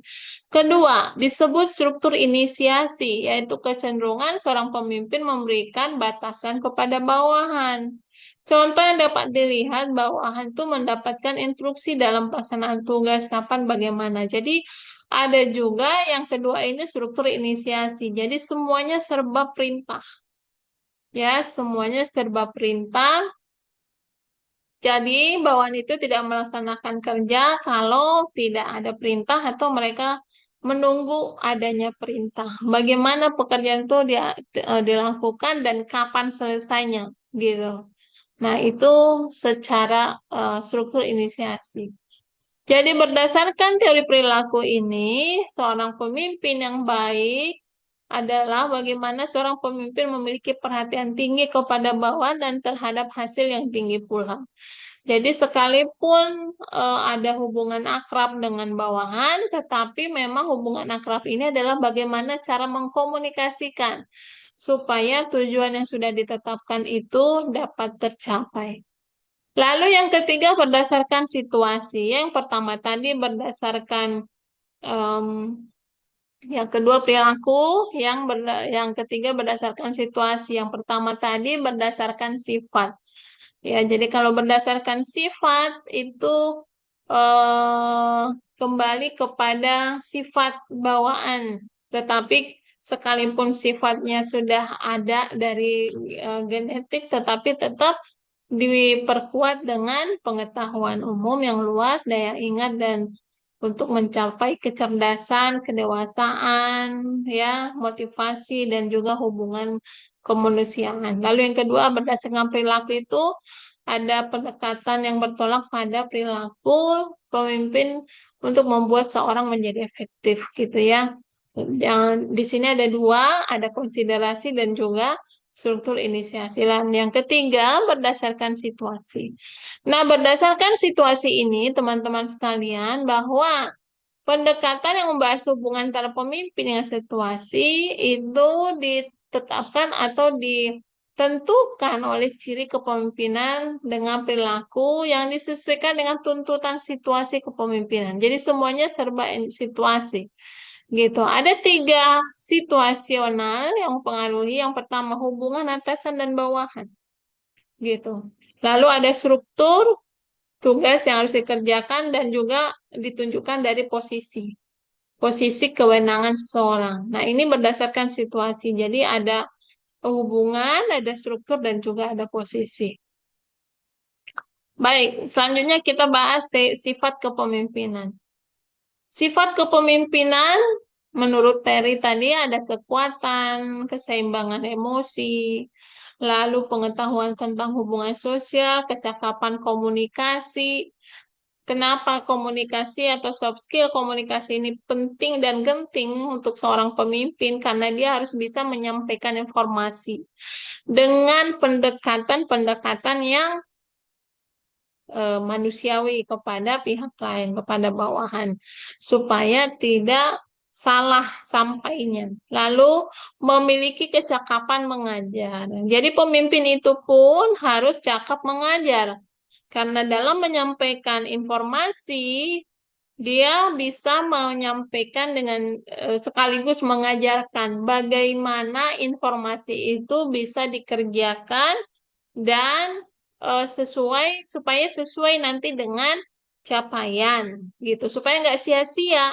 [SPEAKER 1] Kedua, disebut struktur inisiasi, yaitu kecenderungan seorang pemimpin memberikan batasan kepada bawahan. Contoh yang dapat dilihat, bawahan itu mendapatkan instruksi dalam pelaksanaan tugas, kapan, bagaimana. Jadi, ada juga yang kedua ini struktur inisiasi. Jadi, semuanya serba perintah. Ya, semuanya serba perintah. Jadi, bawahan itu tidak melaksanakan kerja kalau tidak ada perintah atau mereka menunggu adanya perintah. Bagaimana pekerjaan itu dilakukan dan kapan selesainya, gitu. Nah, itu secara struktur inisiasi. Jadi, berdasarkan teori perilaku ini, seorang pemimpin yang baik adalah bagaimana seorang pemimpin memiliki perhatian tinggi kepada bawahan dan terhadap hasil yang tinggi pula. Jadi sekalipun ada hubungan akrab dengan bawahan, tetapi memang hubungan akrab ini adalah bagaimana cara mengkomunikasikan supaya tujuan yang sudah ditetapkan itu dapat tercapai. Lalu yang ketiga berdasarkan situasi. Yang pertama tadi berdasarkan em, yang kedua perilaku, yang ketiga berdasarkan situasi. Yang pertama tadi berdasarkan sifat. Ya, jadi kalau berdasarkan sifat itu eh, kembali kepada sifat bawaan. Tetapi sekalipun sifatnya sudah ada dari genetik, tetapi tetap diperkuat dengan pengetahuan umum yang luas, daya ingat dan untuk mencapai kecerdasan, kedewasaan, ya, motivasi dan juga hubungan kemanusiaan. Lalu yang kedua, berdasarkan perilaku itu ada pendekatan yang bertolak pada perilaku pemimpin untuk membuat seorang menjadi efektif gitu ya. Yang di sini ada dua, ada konsiderasi dan juga struktur inisiasi. Dan yang ketiga, berdasarkan situasi. Nah, berdasarkan situasi ini, teman-teman sekalian, bahwa pendekatan yang membahas hubungan antara pemimpin dengan situasi itu ditetapkan atau ditentukan oleh ciri kepemimpinan dengan perilaku yang disesuaikan dengan tuntutan situasi kepemimpinan. Jadi semuanya serba situasi. Gitu. Ada tiga situasional yang mempengaruhi. Yang pertama hubungan atasan dan bawahan. Gitu. Lalu ada struktur tugas yang harus dikerjakan dan juga ditunjukkan dari posisi kewenangan seseorang. Nah, ini berdasarkan situasi. Jadi ada hubungan, ada struktur dan juga ada posisi. Baik, selanjutnya kita bahas sifat kepemimpinan. Sifat kepemimpinan menurut Terry tadi ada kekuatan, keseimbangan emosi, lalu pengetahuan tentang hubungan sosial, kecakapan komunikasi. Kenapa komunikasi atau soft skill komunikasi ini penting dan genting untuk seorang pemimpin? Karena dia harus bisa menyampaikan informasi dengan pendekatan-pendekatan yang manusiawi kepada pihak lain, kepada bawahan, supaya tidak salah sampainya. Lalu memiliki kecakapan mengajar. Jadi pemimpin itu pun harus cakap mengajar. Karena dalam menyampaikan informasi, dia bisa menyampaikan dengan sekaligus mengajarkan bagaimana informasi itu bisa dikerjakan dan supaya sesuai nanti dengan capaian gitu, supaya nggak sia-sia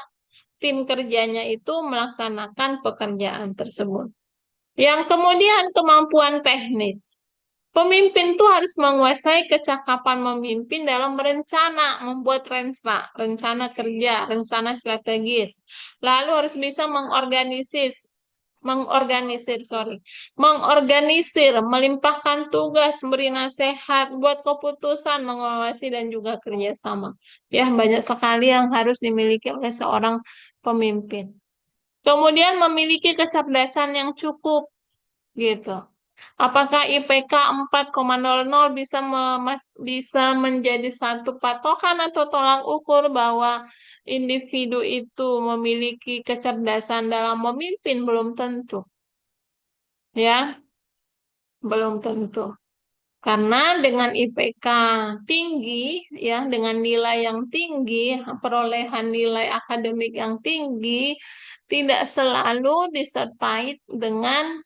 [SPEAKER 1] tim kerjanya itu melaksanakan pekerjaan tersebut. Yang kemudian kemampuan teknis. Pemimpin tuh harus menguasai kecakapan memimpin dalam berencana, membuat rencana kerja, rencana strategis. Lalu harus bisa mengorganisir, melimpahkan tugas, memberi nasihat, buat keputusan, mengawasi dan juga kerjasama. Ya, banyak sekali yang harus dimiliki oleh seorang pemimpin. Kemudian memiliki kecerdasan yang cukup gitu. Apakah IPK 4,00 bisa menjadi satu patokan atau tolak ukur bahwa individu itu memiliki kecerdasan dalam memimpin? Belum tentu, ya, belum tentu. Karena dengan IPK tinggi, ya, dengan nilai yang tinggi, perolehan nilai akademik yang tinggi, tidak selalu disertai dengan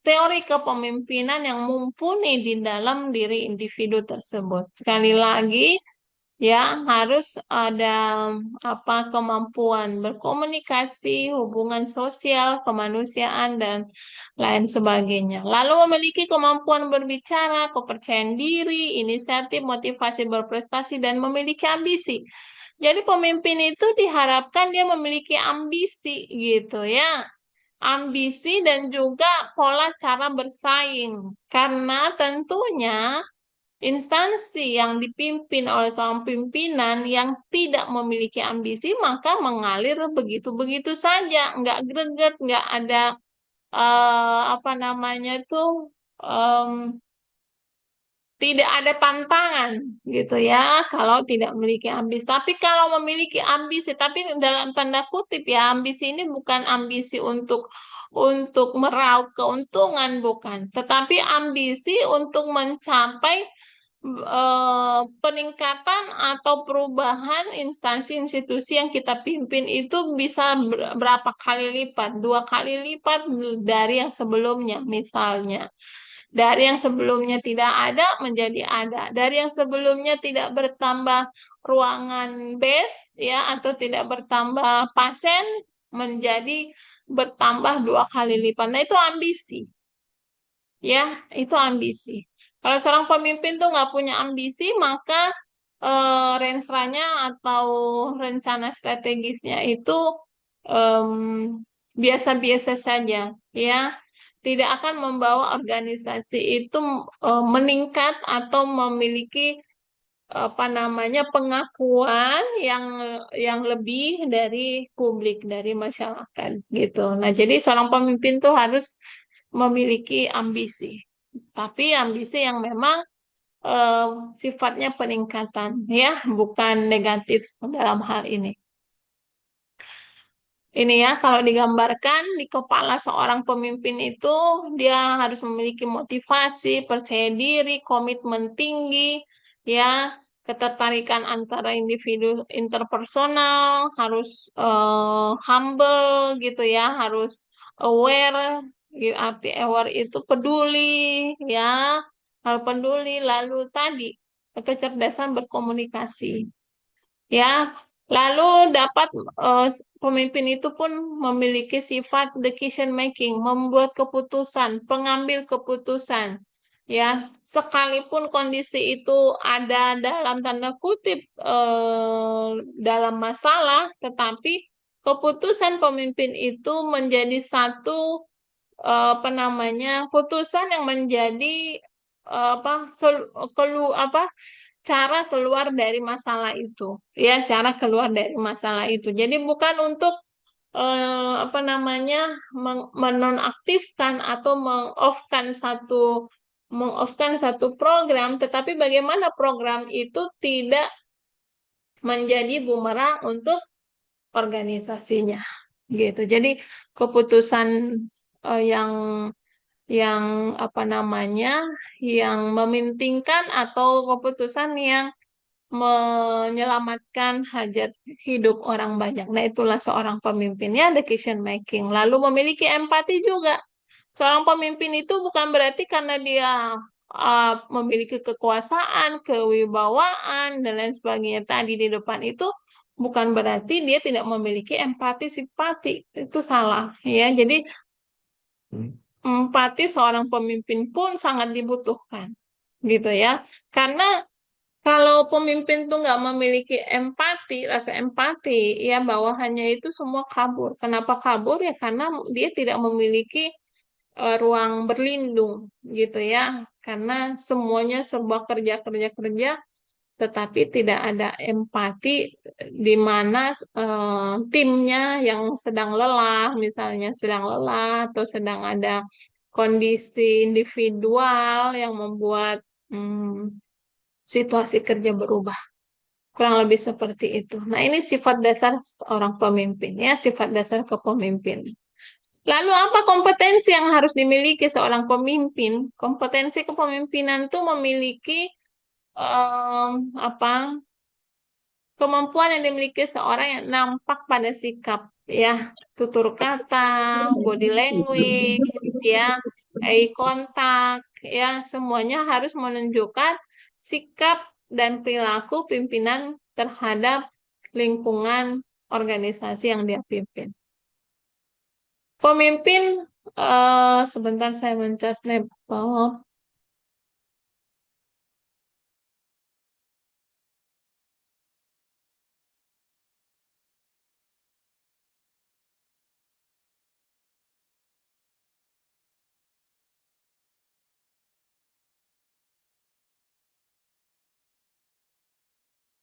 [SPEAKER 1] teori kepemimpinan yang mumpuni di dalam diri individu tersebut. Sekali lagi, ya harus ada kemampuan berkomunikasi, hubungan sosial, kemanusiaan dan lain sebagainya. Lalu memiliki kemampuan berbicara, kepercayaan diri, inisiatif, motivasi berprestasi dan memiliki ambisi. Jadi pemimpin itu diharapkan dia memiliki ambisi gitu ya, ambisi dan juga pola cara bersaing. Karena tentunya instansi yang dipimpin oleh seorang pimpinan yang tidak memiliki ambisi maka mengalir begitu-begitu saja, nggak greget, nggak ada apa namanya itu, em, tidak ada tantangan gitu ya kalau tidak memiliki ambisi. Tapi kalau memiliki ambisi, tapi dalam tanda kutip ya, ambisi ini bukan ambisi untuk meraup keuntungan, bukan, tetapi ambisi untuk mencapai peningkatan atau perubahan instansi institusi yang kita pimpin itu bisa berapa kali lipat, 2 kali lipat dari yang sebelumnya, misalnya. Dari yang sebelumnya tidak ada menjadi ada. Dari yang sebelumnya tidak bertambah ruangan bed ya atau tidak bertambah pasien menjadi bertambah 2 kali lipat. Nah, itu ambisi. Ya, itu ambisi. Kalau seorang pemimpin tuh nggak punya ambisi, maka rensranya atau rencana strategisnya itu em, biasa-biasa saja, ya. Tidak akan membawa organisasi itu meningkat atau memiliki apa namanya pengakuan yang lebih dari publik, dari masyarakat gitu. Nah, jadi seorang pemimpin tuh harus memiliki ambisi, tapi ambisi yang memang eh, sifatnya peningkatan ya, bukan negatif dalam hal ini. Ini ya, kalau digambarkan di kepala seorang pemimpin itu, dia harus memiliki motivasi, percaya diri, komitmen tinggi, ya, ketertarikan antara individu interpersonal, harus humble gitu ya, harus aware, arti aware itu peduli, ya, harus peduli, lalu tadi kecerdasan berkomunikasi. Ya, lalu dapat pemimpin itu pun memiliki sifat decision making, membuat keputusan, pengambil keputusan. Ya, sekalipun kondisi itu ada dalam tanda kutip dalam masalah, tetapi keputusan pemimpin itu menjadi satu apa namanya, putusan yang menjadi apa cara keluar dari masalah itu, ya, cara keluar dari masalah itu. Jadi bukan untuk apa namanya menonaktifkan atau mengoffkan satu program, tetapi bagaimana program itu tidak menjadi bumerang untuk organisasinya, gitu. Jadi keputusan yang apa namanya yang mementingkan atau keputusan yang menyelamatkan hajat hidup orang banyak. Nah, itulah seorang pemimpin ya, decision making. Lalu memiliki empati juga. Seorang pemimpin itu bukan berarti karena dia memiliki kekuasaan, kewibawaan, dan lain sebagainya tadi di depan itu, bukan berarti dia tidak memiliki empati, simpati. Itu salah ya. Jadi empati seorang pemimpin pun sangat dibutuhkan, gitu ya. Karena kalau pemimpin tuh nggak memiliki empati, rasa empati, ya bawahannya itu semua kabur. Kenapa kabur? Ya karena dia tidak memiliki ruang berlindung, gitu ya. Karena semuanya serba kerja, kerja, kerja, tetapi tidak ada empati di mana timnya yang sedang lelah, misalnya sedang lelah atau sedang ada kondisi individual yang membuat situasi kerja berubah. Kurang lebih seperti itu. Nah, ini sifat dasar seorang pemimpin, ya, sifat dasar kepemimpinan. Lalu apa kompetensi yang harus dimiliki seorang pemimpin? Kompetensi kepemimpinan itu memiliki apa kemampuan yang dimiliki seorang yang nampak pada sikap, ya, tutur kata, body language, ya, eye contact, ya, semuanya harus menunjukkan sikap dan perilaku pimpinan terhadap lingkungan organisasi yang dia pimpin. Pemimpin, sebentar saya mencas laptop.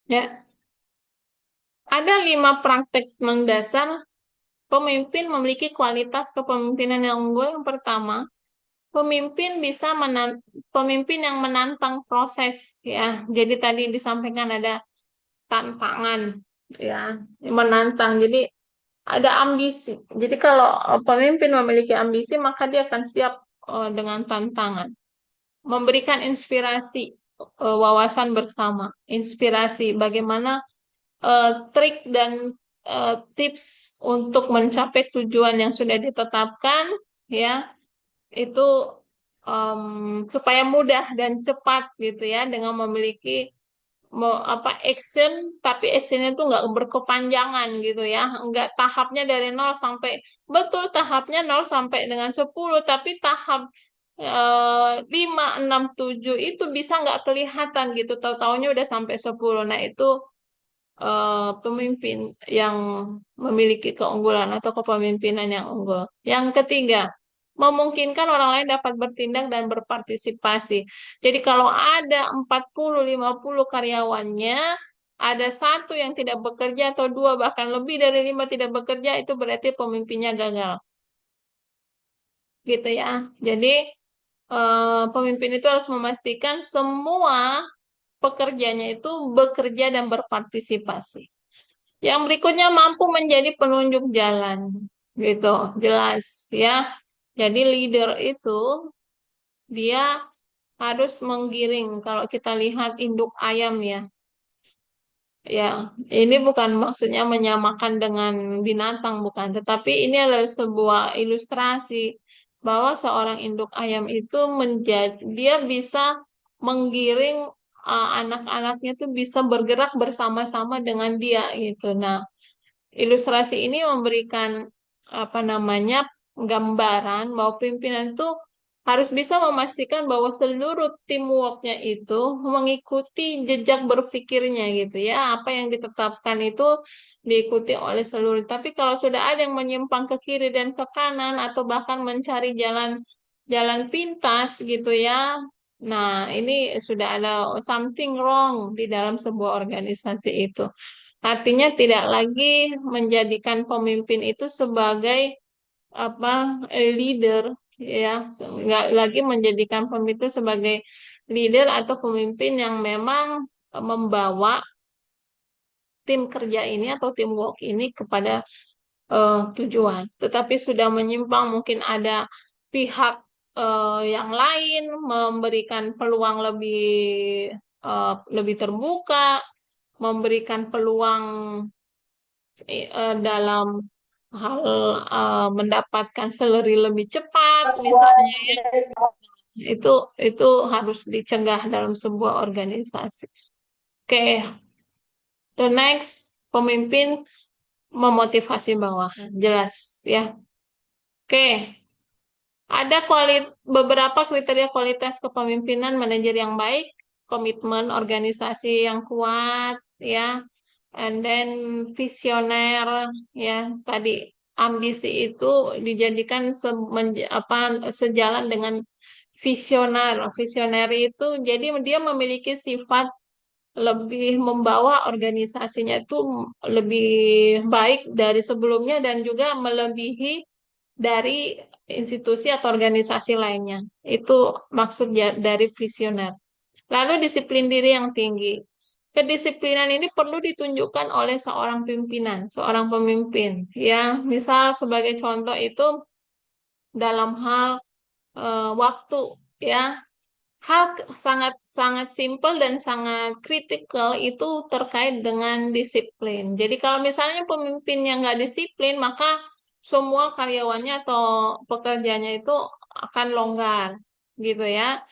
[SPEAKER 1] Ya, ada 5 praktek mendasar pemimpin memiliki kualitas kepemimpinan yang unggul. Yang pertama, pemimpin yang menantang proses, ya. Jadi tadi disampaikan ada tantangan, ya, menantang. Jadi ada ambisi. Jadi kalau pemimpin memiliki ambisi, maka dia akan siap dengan tantangan. Memberikan inspirasi, wawasan bersama, inspirasi bagaimana trik dan tips untuk mencapai tujuan yang sudah ditetapkan, ya, itu supaya mudah dan cepat, gitu ya, dengan memiliki action, tapi actionnya tuh nggak berkepanjangan, gitu ya, nggak tahapnya dari 0 sampai, betul tahapnya 0 sampai dengan 10, tapi tahap 5, 6, 7 itu bisa nggak kelihatan, gitu, tahu-taunya udah sampai 10. Nah, itu pemimpin yang memiliki keunggulan atau kepemimpinan yang unggul. Yang ketiga, memungkinkan orang lain dapat bertindak dan berpartisipasi. Jadi kalau ada 40, 50 karyawannya, ada satu yang tidak bekerja atau dua bahkan lebih dari 5 tidak bekerja, itu berarti pemimpinnya gagal. Gitu ya. Jadi pemimpin itu harus memastikan semua pekerjanya itu bekerja dan berpartisipasi. Yang berikutnya mampu menjadi penunjuk jalan, gitu, jelas, ya. Jadi leader itu dia harus menggiring. Kalau kita lihat induk ayam, ya, ya, ini bukan maksudnya menyamakan dengan binatang, bukan. Tetapi ini adalah sebuah ilustrasi bahwa seorang induk ayam itu dia bisa menggiring anak-anaknya tuh bisa bergerak bersama-sama dengan dia, gitu. Nah, ilustrasi ini memberikan apa namanya gambaran bahwa pimpinan itu harus bisa memastikan bahwa seluruh teamworknya itu mengikuti jejak berpikirnya, gitu ya. Apa yang ditetapkan itu diikuti oleh seluruh. Tapi kalau sudah ada yang menyimpang ke kiri dan ke kanan atau bahkan mencari jalan jalan pintas, gitu ya. Nah, ini sudah ada something wrong di dalam sebuah organisasi itu. Artinya tidak lagi menjadikan pemimpin itu sebagai apa leader, ya, nggak lagi menjadikan pemimpin itu sebagai leader atau pemimpin yang memang membawa tim kerja ini atau teamwork ini kepada tujuan, tetapi sudah menyimpang, mungkin ada pihak yang lain memberikan peluang lebih terbuka, memberikan peluang dalam hal mendapatkan salary lebih cepat, misalnya, ya. Itu harus dicegah dalam sebuah organisasi. Oke, the next, pemimpin memotivasi bawahan, jelas, ya. Oke, Ada beberapa kriteria kualitas kepemimpinan manajer yang baik, komitmen organisasi yang kuat, ya, and then visioner, ya, tadi ambisi itu dijadikan sejalan dengan visioner. Visioner itu jadi dia memiliki sifat lebih membawa organisasinya itu lebih baik dari sebelumnya dan juga melebihi dari institusi atau organisasi lainnya. Itu maksudnya dari visioner. Lalu disiplin diri yang tinggi. Kedisiplinan ini perlu ditunjukkan oleh seorang pimpinan, seorang pemimpin. Ya, misal sebagai contoh itu dalam hal waktu, ya, hal sangat sangat simpel dan sangat kritikal itu terkait dengan disiplin. Jadi kalau misalnya pemimpin yang nggak disiplin, maka semua karyawannya atau pekerjanya itu akan longgar, gitu ya.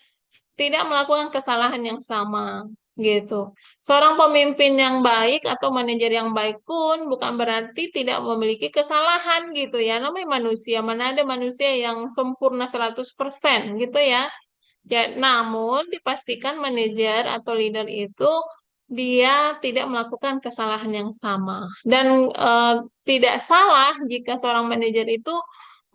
[SPEAKER 1] Tidak melakukan kesalahan yang sama, gitu. Seorang pemimpin yang baik atau manajer yang baik pun bukan berarti tidak memiliki kesalahan, gitu ya. Namanya manusia, mana ada manusia yang sempurna 100% gitu ya. Ya, namun dipastikan manajer atau leader itu dia tidak melakukan kesalahan yang sama dan tidak salah jika seorang manajer itu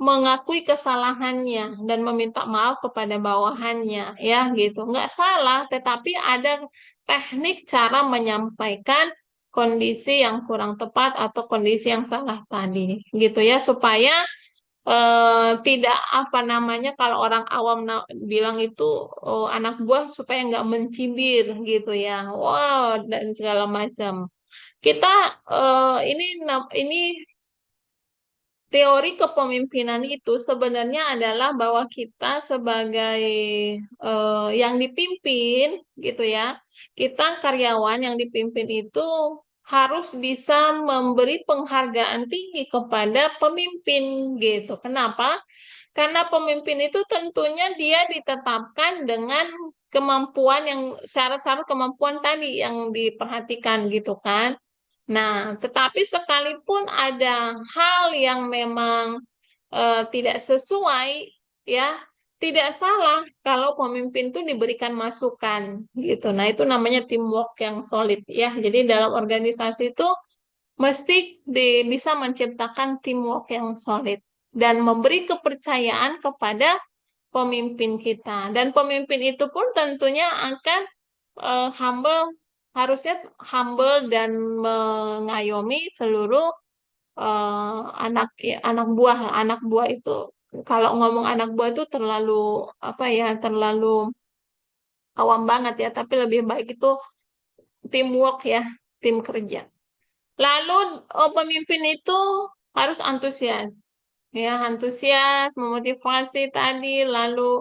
[SPEAKER 1] mengakui kesalahannya dan meminta maaf kepada bawahannya, ya gitu. Nggak salah, tetapi ada teknik cara menyampaikan kondisi yang kurang tepat atau kondisi yang salah tadi, gitu ya, supaya tidak apa namanya kalau orang awam bilang itu anak buah supaya nggak mencibir gitu ya, wow dan segala macam. Kita ini teori kepemimpinan itu sebenarnya adalah bahwa kita sebagai yang dipimpin gitu ya, kita karyawan yang dipimpin itu harus bisa memberi penghargaan tinggi kepada pemimpin gitu. Kenapa? Karena pemimpin itu tentunya dia ditetapkan dengan kemampuan yang syarat-syarat kemampuan tadi yang diperhatikan gitu kan. Nah, tetapi sekalipun ada hal yang memang tidak sesuai, ya, tidak salah kalau pemimpin itu diberikan masukan gitu. Nah, itu namanya teamwork yang solid ya. Jadi dalam organisasi itu mesti bisa menciptakan teamwork yang solid dan memberi kepercayaan kepada pemimpin kita. Dan pemimpin itu pun tentunya akan humble, harusnya humble dan mengayomi seluruh anak buah. Anak buah itu kalau ngomong anak buah itu terlalu apa ya, terlalu awam banget ya, tapi lebih baik itu teamwork ya, tim kerja. Lalu pemimpin itu harus antusias. Ya, antusias, memotivasi tadi, lalu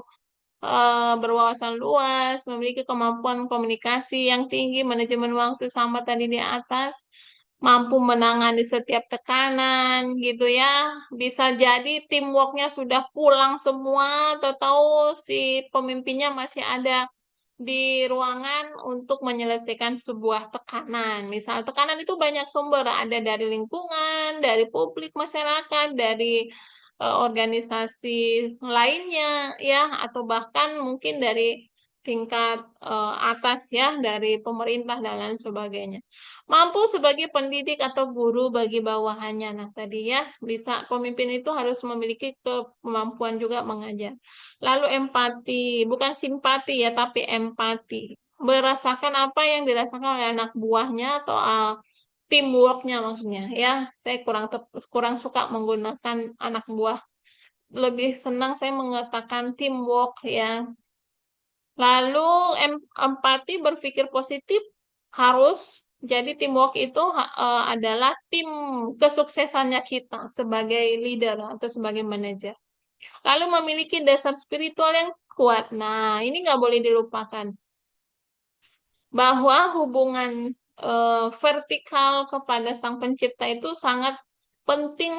[SPEAKER 1] berwawasan luas, memiliki kemampuan komunikasi yang tinggi, manajemen waktu sama tadi di atas, mampu menangani setiap tekanan gitu ya. Bisa jadi teamworknya sudah pulang semua, atau tahu si pemimpinnya masih ada di ruangan untuk menyelesaikan sebuah tekanan. Misal tekanan itu banyak sumber, ada dari lingkungan, dari publik masyarakat, dari organisasi lainnya ya, atau bahkan mungkin dari tingkat atas ya, dari pemerintah dan lain sebagainya. Mampu sebagai pendidik atau guru bagi bawahannya. Nah, tadi ya bisa pemimpin itu harus memiliki kemampuan juga mengajar. Lalu empati, bukan simpati ya, tapi empati. Merasakan apa yang dirasakan oleh anak buahnya atau teamworknya maksudnya. Ya, saya kurang suka menggunakan anak buah. Lebih senang saya mengatakan teamwork ya. Lalu empati berpikir positif harus jadi teamwork itu adalah tim kesuksesannya kita sebagai leader atau sebagai manajer. Lalu memiliki dasar spiritual yang kuat. Nah, ini nggak boleh dilupakan. Bahwa hubungan vertikal kepada Sang Pencipta itu sangat penting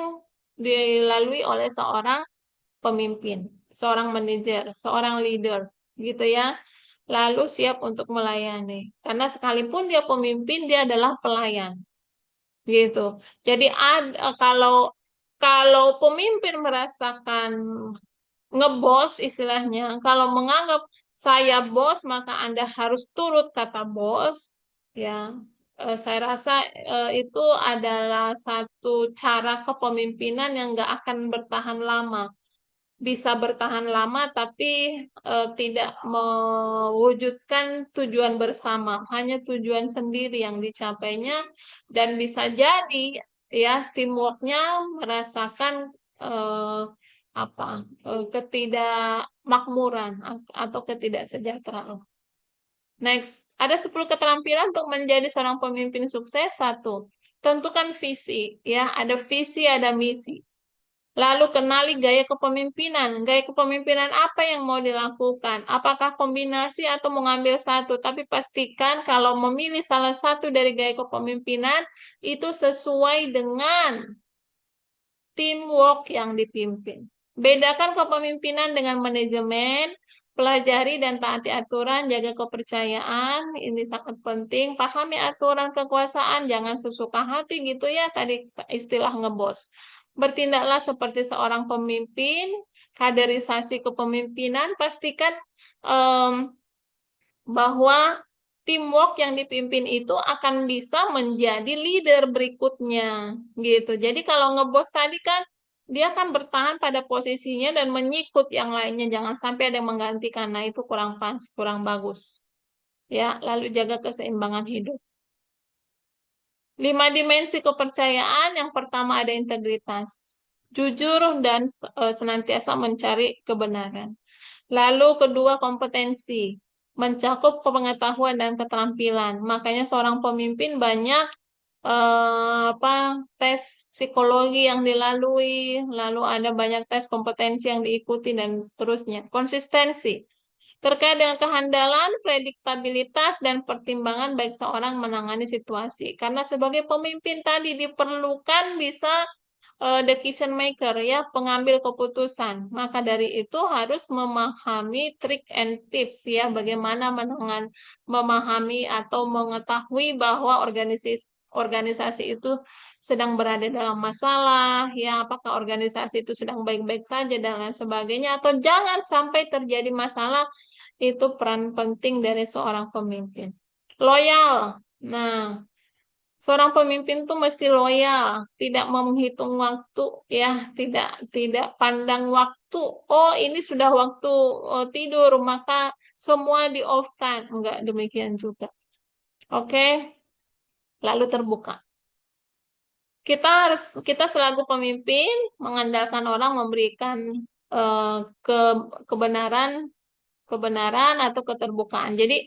[SPEAKER 1] dilalui oleh seorang pemimpin, seorang manajer, seorang leader, gitu ya. Lalu siap untuk melayani. Karena sekalipun dia pemimpin, dia adalah pelayan, gitu. Jadi kalau kalau pemimpin merasakan ngebos istilahnya. Kalau menganggap saya bos, maka Anda harus turut kata bos. Ya, saya rasa itu adalah satu cara kepemimpinan yang nggak akan bertahan lama. Bisa bertahan lama, tapi tidak mewujudkan tujuan bersama. Hanya tujuan sendiri yang dicapainya, dan bisa jadi ya teamworknya merasakan eh, apa ketidakmakmuran atau ketidaksejahteraan. Next, ada 10 keterampilan untuk menjadi seorang pemimpin sukses. Satu, tentukan visi. Ya, ada visi, ada misi. Lalu kenali gaya kepemimpinan. Gaya kepemimpinan apa yang mau dilakukan? Apakah kombinasi atau mengambil satu? Tapi pastikan kalau memilih salah satu dari gaya kepemimpinan itu sesuai dengan teamwork yang dipimpin. Bedakan kepemimpinan dengan manajemen, pelajari dan taati aturan, jaga kepercayaan, ini sangat penting. Pahami aturan kekuasaan, jangan sesuka hati gitu ya, tadi istilah ngebos. Bertindaklah seperti seorang pemimpin, kaderisasi kepemimpinan, pastikan em, bahwa teamwork yang dipimpin itu akan bisa menjadi leader berikutnya gitu. Jadi kalau ngebos tadi kan dia kan bertahan pada posisinya dan menyikut yang lainnya, jangan sampai ada yang menggantikan. Nah, itu kurang pas, kurang bagus. Ya, lalu jaga keseimbangan hidup. 5 dimensi kepercayaan, yang pertama ada integritas. Jujur dan senantiasa mencari kebenaran. Lalu kedua kompetensi, mencakup pengetahuan dan keterampilan. Makanya seorang pemimpin banyak tes psikologi yang dilalui, lalu ada banyak tes kompetensi yang diikuti dan seterusnya. Konsistensi terkait dengan kehandalan, prediktabilitas dan pertimbangan baik seorang menangani situasi. Karena sebagai pemimpin tadi diperlukan bisa decision maker ya, pengambil keputusan. Maka dari itu harus memahami trik and tips ya, bagaimana memahami atau mengetahui bahwa organisasi itu sedang berada dalam masalah, ya apakah organisasi itu sedang baik-baik saja dan lain sebagainya, atau jangan sampai terjadi masalah. Itu peran penting dari seorang pemimpin. Loyal. Nah, seorang pemimpin tuh mesti loyal, tidak menghitung waktu, ya, tidak tidak pandang waktu. Oh, ini sudah waktu tidur, maka semua di off kan. Enggak demikian juga. Oke, lalu terbuka. Kita selaku pemimpin mengandalkan orang memberikan eh, ke kebenaran kebenaran atau keterbukaan. Jadi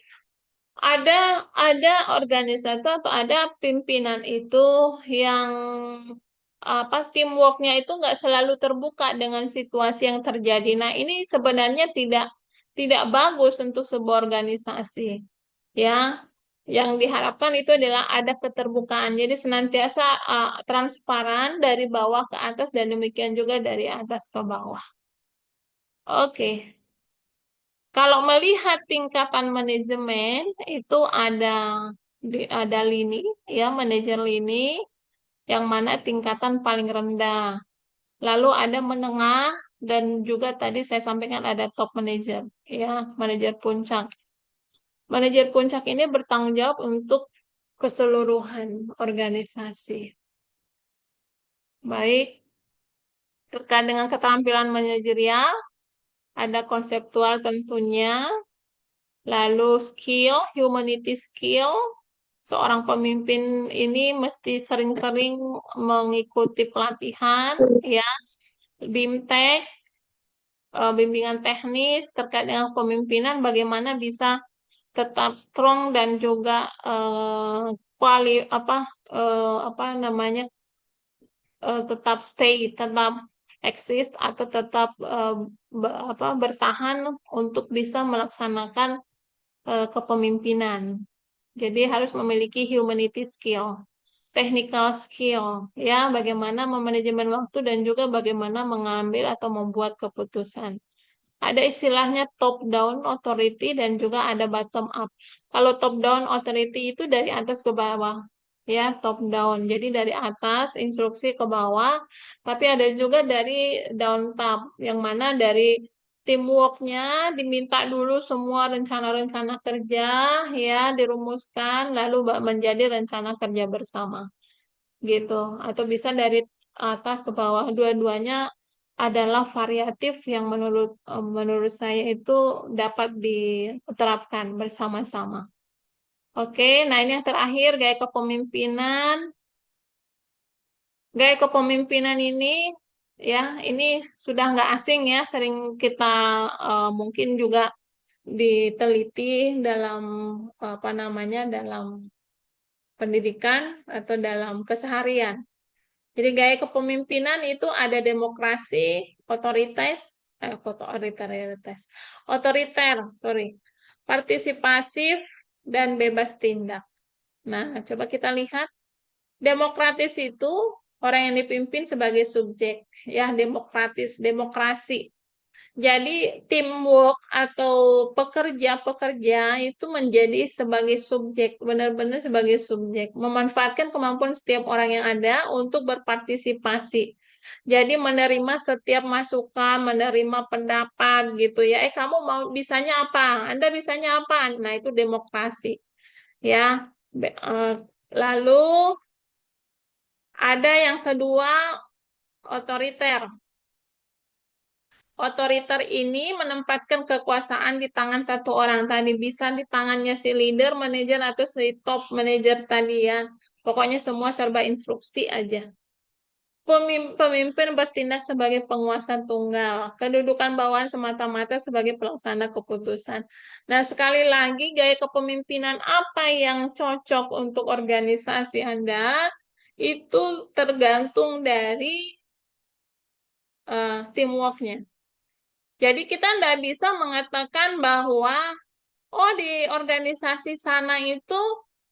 [SPEAKER 1] ada organisasi atau ada pimpinan itu yang teamworknya itu nggak selalu terbuka dengan situasi yang terjadi. Nah, ini sebenarnya tidak tidak bagus untuk sebuah organisasi. Ya, yang diharapkan itu adalah ada keterbukaan. Jadi senantiasa transparan dari bawah ke atas dan demikian juga dari atas ke bawah. Oke. Kalau melihat tingkatan manajemen itu ada lini ya, manajer lini yang mana tingkatan paling rendah. Lalu ada menengah dan juga tadi saya sampaikan ada top manager ya, manajer puncak. Manajer puncak ini bertanggung jawab untuk keseluruhan organisasi. Baik, terkait dengan keterampilan manajerial, ada konseptual tentunya, lalu skill, humanity skill, seorang pemimpin ini mesti sering-sering mengikuti pelatihan, ya, BIMTEK, bimbingan teknis terkait dengan kepemimpinan, bagaimana bisa tetap strong dan juga kuali apa namanya tetap stay, tetap eksis atau tetap bertahan untuk bisa melaksanakan kepemimpinan. Jadi harus memiliki humanity skill, technical skill, ya, bagaimana memanajemen waktu dan juga bagaimana mengambil atau membuat keputusan. Ada istilahnya top down authority dan juga ada bottom up. Kalau top down authority itu dari atas ke bawah. ya, top down. Jadi dari atas instruksi ke bawah, tapi ada juga dari down top, yang mana dari teamworknya diminta dulu semua rencana-rencana kerja ya dirumuskan, lalu menjadi rencana kerja bersama gitu. Atau bisa dari atas ke bawah. Dua-duanya adalah variatif yang menurut saya itu dapat diterapkan bersama-sama. Oke, nah ini yang terakhir gaya kepemimpinan. Gaya kepemimpinan ini ya ini sudah nggak asing ya, sering kita mungkin juga diteliti dalam apa namanya dalam pendidikan atau dalam keseharian. Jadi gaya kepemimpinan itu ada demokrasi, otoriter, sorry, partisipasif dan bebas tindak. Nah, coba kita lihat. Demokratis itu orang yang dipimpin sebagai subjek, ya demokratis, demokrasi. Jadi teamwork atau pekerja-pekerja itu menjadi sebagai subjek, benar-benar sebagai subjek, memanfaatkan kemampuan setiap orang yang ada untuk berpartisipasi. Jadi menerima setiap masukan, menerima pendapat gitu ya. Kamu mau bisanya apa? Anda bisanya apa? Nah, itu demokrasi ya. Lalu ada yang kedua, otoriter. Otoriter ini menempatkan kekuasaan di tangan satu orang tadi. Bisa di tangannya si leader, manajer, atau si top manajer tadi ya. Pokoknya semua serba instruksi aja. Pemimpin bertindak sebagai penguasa tunggal. Kedudukan bawahan semata-mata sebagai pelaksana keputusan. Nah, sekali lagi, gaya kepemimpinan apa yang cocok untuk organisasi Anda? Itu tergantung dari teamworknya. Jadi kita tidak bisa mengatakan bahwa oh di organisasi sana itu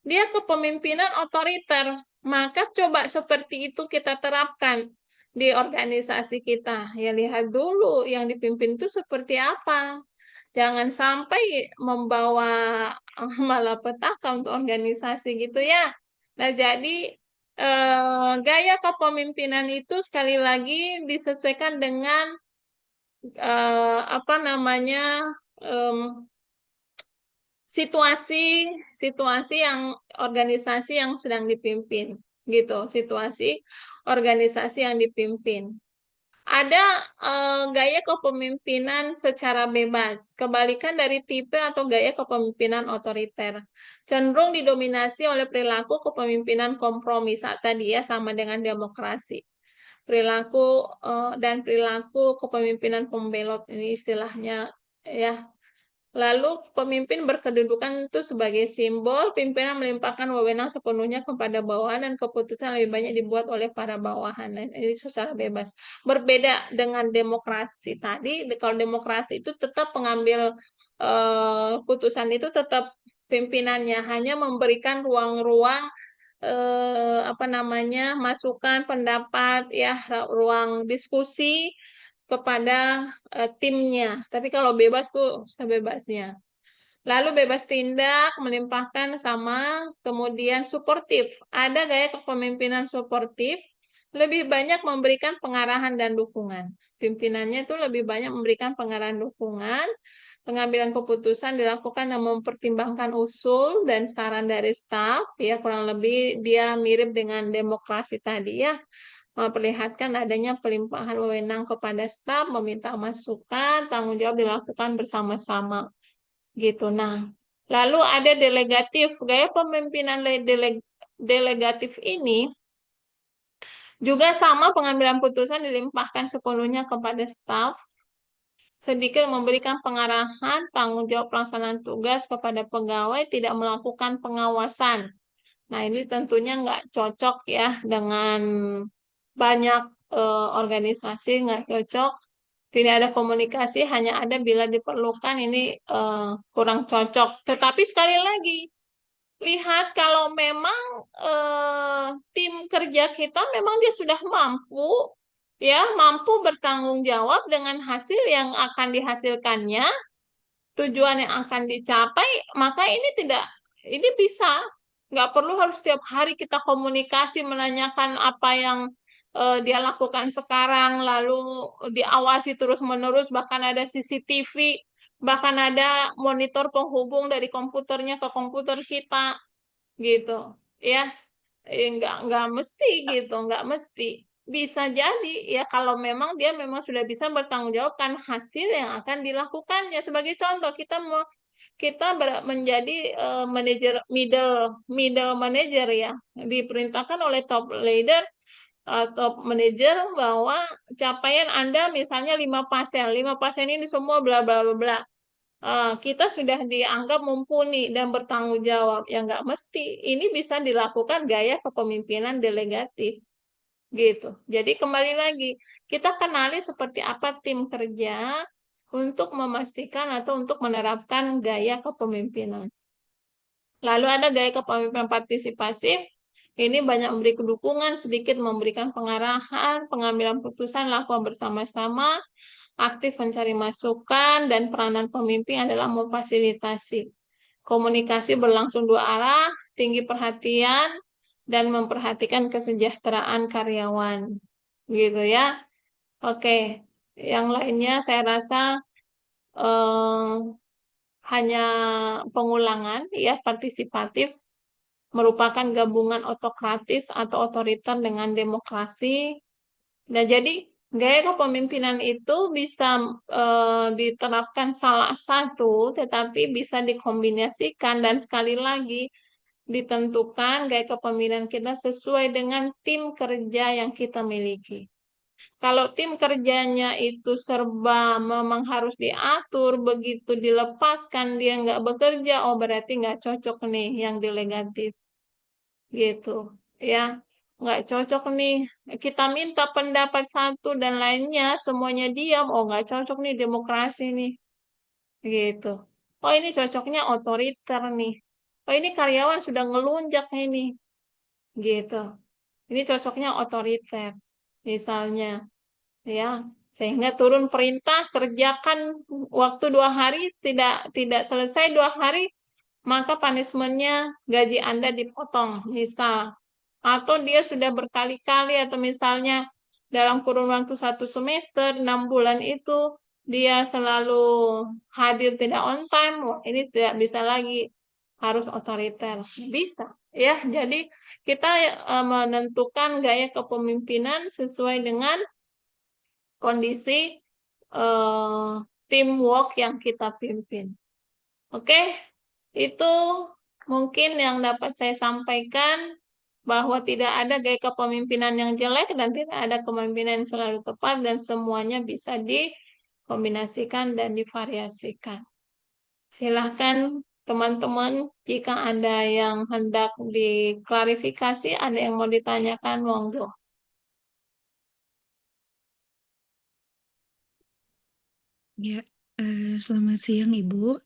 [SPEAKER 1] dia kepemimpinan otoriter. Maka coba seperti itu kita terapkan di organisasi kita. Ya lihat dulu yang dipimpin itu seperti apa. Jangan sampai membawa malapetaka untuk organisasi gitu ya. Nah, jadi gaya kepemimpinan itu sekali lagi disesuaikan dengan apa namanya em, situasi situasi yang organisasi yang sedang dipimpin gitu, situasi organisasi yang dipimpin. Ada gaya kepemimpinan secara bebas, kebalikan dari tipe atau gaya kepemimpinan otoriter. Cenderung didominasi oleh perilaku kepemimpinan kompromi saat tadi ya, sama dengan demokrasi. Perilaku dan perilaku kepemimpinan pembelot ini istilahnya ya. Lalu pemimpin berkedudukan itu sebagai simbol, pimpinan melimpahkan wewenang sepenuhnya kepada bawahan dan keputusan lebih banyak dibuat oleh para bawahan. Nah, ini secara bebas. Berbeda dengan demokrasi tadi, kalau demokrasi itu tetap pengambil putusan itu tetap pimpinannya, hanya memberikan ruang-ruang apa namanya masukan pendapat ya ruang diskusi kepada timnya. Tapi kalau bebas tuh sebebasnya. Lalu bebas tindak, melimpahkan sama, kemudian suportif. Ada gaya kepemimpinan suportif, lebih banyak memberikan pengarahan dan dukungan. Pimpinannya itu lebih banyak memberikan pengarahan dukungan, pengambilan keputusan dilakukan dan mempertimbangkan usul dan saran dari staf, ya kurang lebih dia mirip dengan demokrasi tadi ya, memperlihatkan adanya pelimpahan wewenang kepada staf, meminta masukan, tanggung jawab dilakukan bersama-sama gitu. Nah, lalu ada delegatif. Gaya pemimpinan delegatif ini juga sama, pengambilan putusan dilimpahkan sepenuhnya kepada staf, sedikit memberikan pengarahan, tanggung jawab pelaksanaan tugas kepada pegawai, tidak melakukan pengawasan. Nah, ini tentunya nggak cocok ya dengan banyak organisasi, nggak cocok. Tidak ada komunikasi, hanya ada bila diperlukan, ini kurang cocok. Tetapi sekali lagi, lihat kalau memang tim kerja kita memang dia sudah mampu, ya mampu bertanggung jawab dengan hasil yang akan dihasilkannya, tujuan yang akan dicapai, maka ini tidak, ini bisa. Nggak perlu harus setiap hari kita komunikasi menanyakan apa yang dia lakukan sekarang, lalu diawasi terus-menerus, bahkan ada CCTV, bahkan ada monitor penghubung dari komputernya ke komputer kita, gitu. Ya, nggak mesti gitu, nggak mesti. Bisa jadi ya kalau memang dia memang sudah bisa bertanggungjawabkan hasil yang akan dilakukannya. Sebagai contoh, menjadi manajer middle middle manager ya, diperintahkan oleh top leader, top manager, bahwa capaian Anda misalnya 5 pasien ini semua bla bla bla bla. Kita sudah dianggap mumpuni dan bertanggung jawab. Ya nggak mesti. Ini bisa dilakukan gaya kepemimpinan delegatif gitu. Jadi kembali lagi, kita kenali seperti apa tim kerja untuk memastikan atau untuk menerapkan gaya kepemimpinan. Lalu ada gaya kepemimpinan partisipasif. Ini banyak memberi dukungan, sedikit memberikan pengarahan, pengambilan putusan, lakukan bersama-sama, aktif mencari masukan, dan peranan pemimpin adalah memfasilitasi. Komunikasi berlangsung dua arah, tinggi perhatian, dan memperhatikan kesejahteraan karyawan. Gitu ya. Oke, yang lainnya saya rasa eh, hanya pengulangan ya, partisipatif merupakan gabungan otokratis atau otoriter dengan demokrasi. Nah, jadi gaya kepemimpinan itu bisa diterapkan salah satu, tetapi bisa dikombinasikan dan sekali lagi ditentukan gaya kepemimpinan kita sesuai dengan tim kerja yang kita miliki. Kalau tim kerjanya itu serba memang harus diatur, begitu dilepaskan dia nggak bekerja, oh berarti nggak cocok nih yang delegatif gitu ya, nggak cocok nih, kita minta pendapat satu dan lainnya semuanya diam, oh nggak cocok nih demokrasi nih gitu. Oh ini cocoknya otoriter nih, oh ini karyawan sudah ngelunjak ini gitu, ini cocoknya otoriter misalnya ya, sehingga turun perintah kerjakan waktu 2 hari, tidak selesai 2 hari, maka punishmentnya gaji Anda dipotong misal, atau dia sudah berkali-kali, atau misalnya dalam kurun waktu 1 semester 6 bulan itu dia selalu hadir tidak on time, wah, ini tidak bisa lagi, harus otoriter, bisa ya. Jadi kita menentukan gaya kepemimpinan sesuai dengan kondisi eh, teamwork yang kita pimpin. Oke, itu mungkin yang dapat saya sampaikan, bahwa tidak ada gaya kepemimpinan yang jelek dan tidak ada kepemimpinan yang selalu tepat, dan semuanya bisa dikombinasikan dan divariasikan. Silahkan teman-teman, jika ada yang hendak diklarifikasi, ada yang mau ditanyakan, monggo.
[SPEAKER 3] Ya, selamat siang Ibu.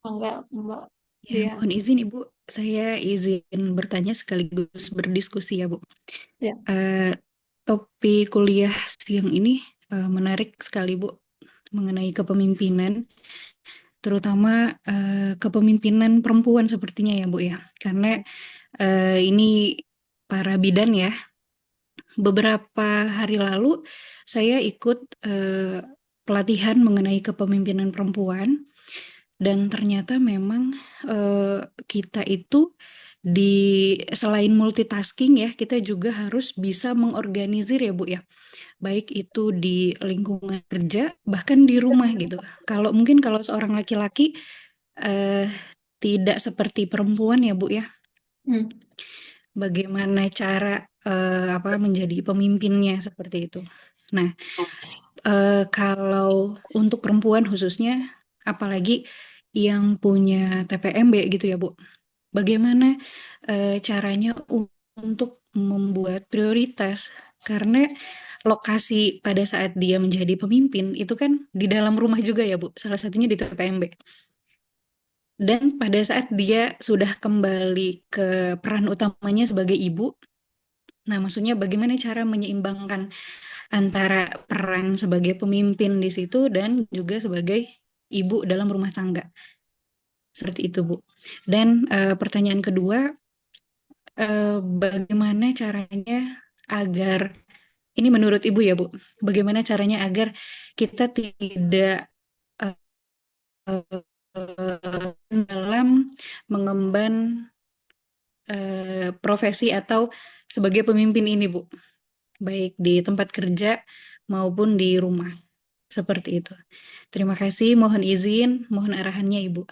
[SPEAKER 1] Enggak, Mbak
[SPEAKER 3] Ya,
[SPEAKER 1] Dia.
[SPEAKER 3] mohon izin Ibu, saya izin bertanya sekaligus berdiskusi ya Bu.
[SPEAKER 1] Ya.
[SPEAKER 3] Eh, Topik kuliah siang ini menarik sekali Bu, mengenai kepemimpinan, terutama kepemimpinan perempuan sepertinya ya Bu ya. Karena ini para bidan ya. Beberapa hari lalu saya ikut pelatihan mengenai kepemimpinan perempuan. Dan ternyata memang kita itu selain multitasking ya, kita juga harus bisa mengorganisir ya Bu ya. Baik itu di lingkungan kerja, bahkan di rumah gitu. Kalau seorang laki-laki eh, tidak seperti perempuan ya Bu ya.
[SPEAKER 1] Hmm.
[SPEAKER 3] Bagaimana cara menjadi pemimpinnya seperti itu. Nah, kalau untuk perempuan khususnya, apalagi yang punya TPMB gitu ya Bu, bagaimana caranya untuk membuat prioritas? Karena lokasi pada saat dia menjadi pemimpin itu kan di dalam rumah juga ya Bu, salah satunya di TPMB. Dan pada saat dia sudah kembali ke peran utamanya sebagai ibu, nah maksudnya bagaimana cara menyeimbangkan antara peran sebagai pemimpin di situ dan juga sebagai ibu dalam rumah tangga. Seperti itu, Bu. Dan pertanyaan kedua, bagaimana caranya agar, ini menurut Ibu ya Bu, bagaimana caranya agar kita tidak dalam mengemban profesi atau sebagai pemimpin ini Bu, baik di tempat kerja maupun di rumah. Seperti itu. Terima kasih, mohon izin, mohon arahannya Ibu.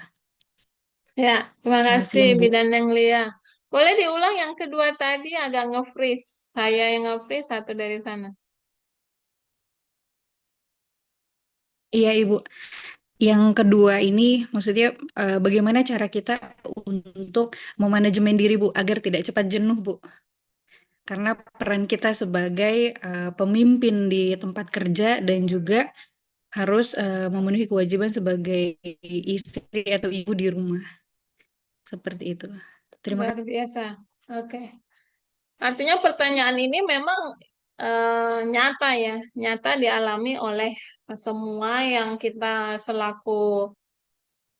[SPEAKER 1] Ya, terima
[SPEAKER 3] Selamat
[SPEAKER 1] kasih
[SPEAKER 3] siang Bu.
[SPEAKER 1] Bidan yang Lia. Boleh diulang yang kedua tadi agak nge-freeze. Saya yang nge-freeze atau dari sana?
[SPEAKER 3] Iya Ibu. Yang kedua ini maksudnya bagaimana cara kita untuk memanajemen diri Bu agar tidak cepat jenuh Bu. Karena peran kita sebagai pemimpin di tempat kerja dan juga harus memenuhi kewajiban sebagai istri atau ibu di rumah. Seperti itu. Terima
[SPEAKER 1] Luar biasa. Oke. Artinya pertanyaan ini memang nyata ya, nyata dialami oleh semua yang kita selaku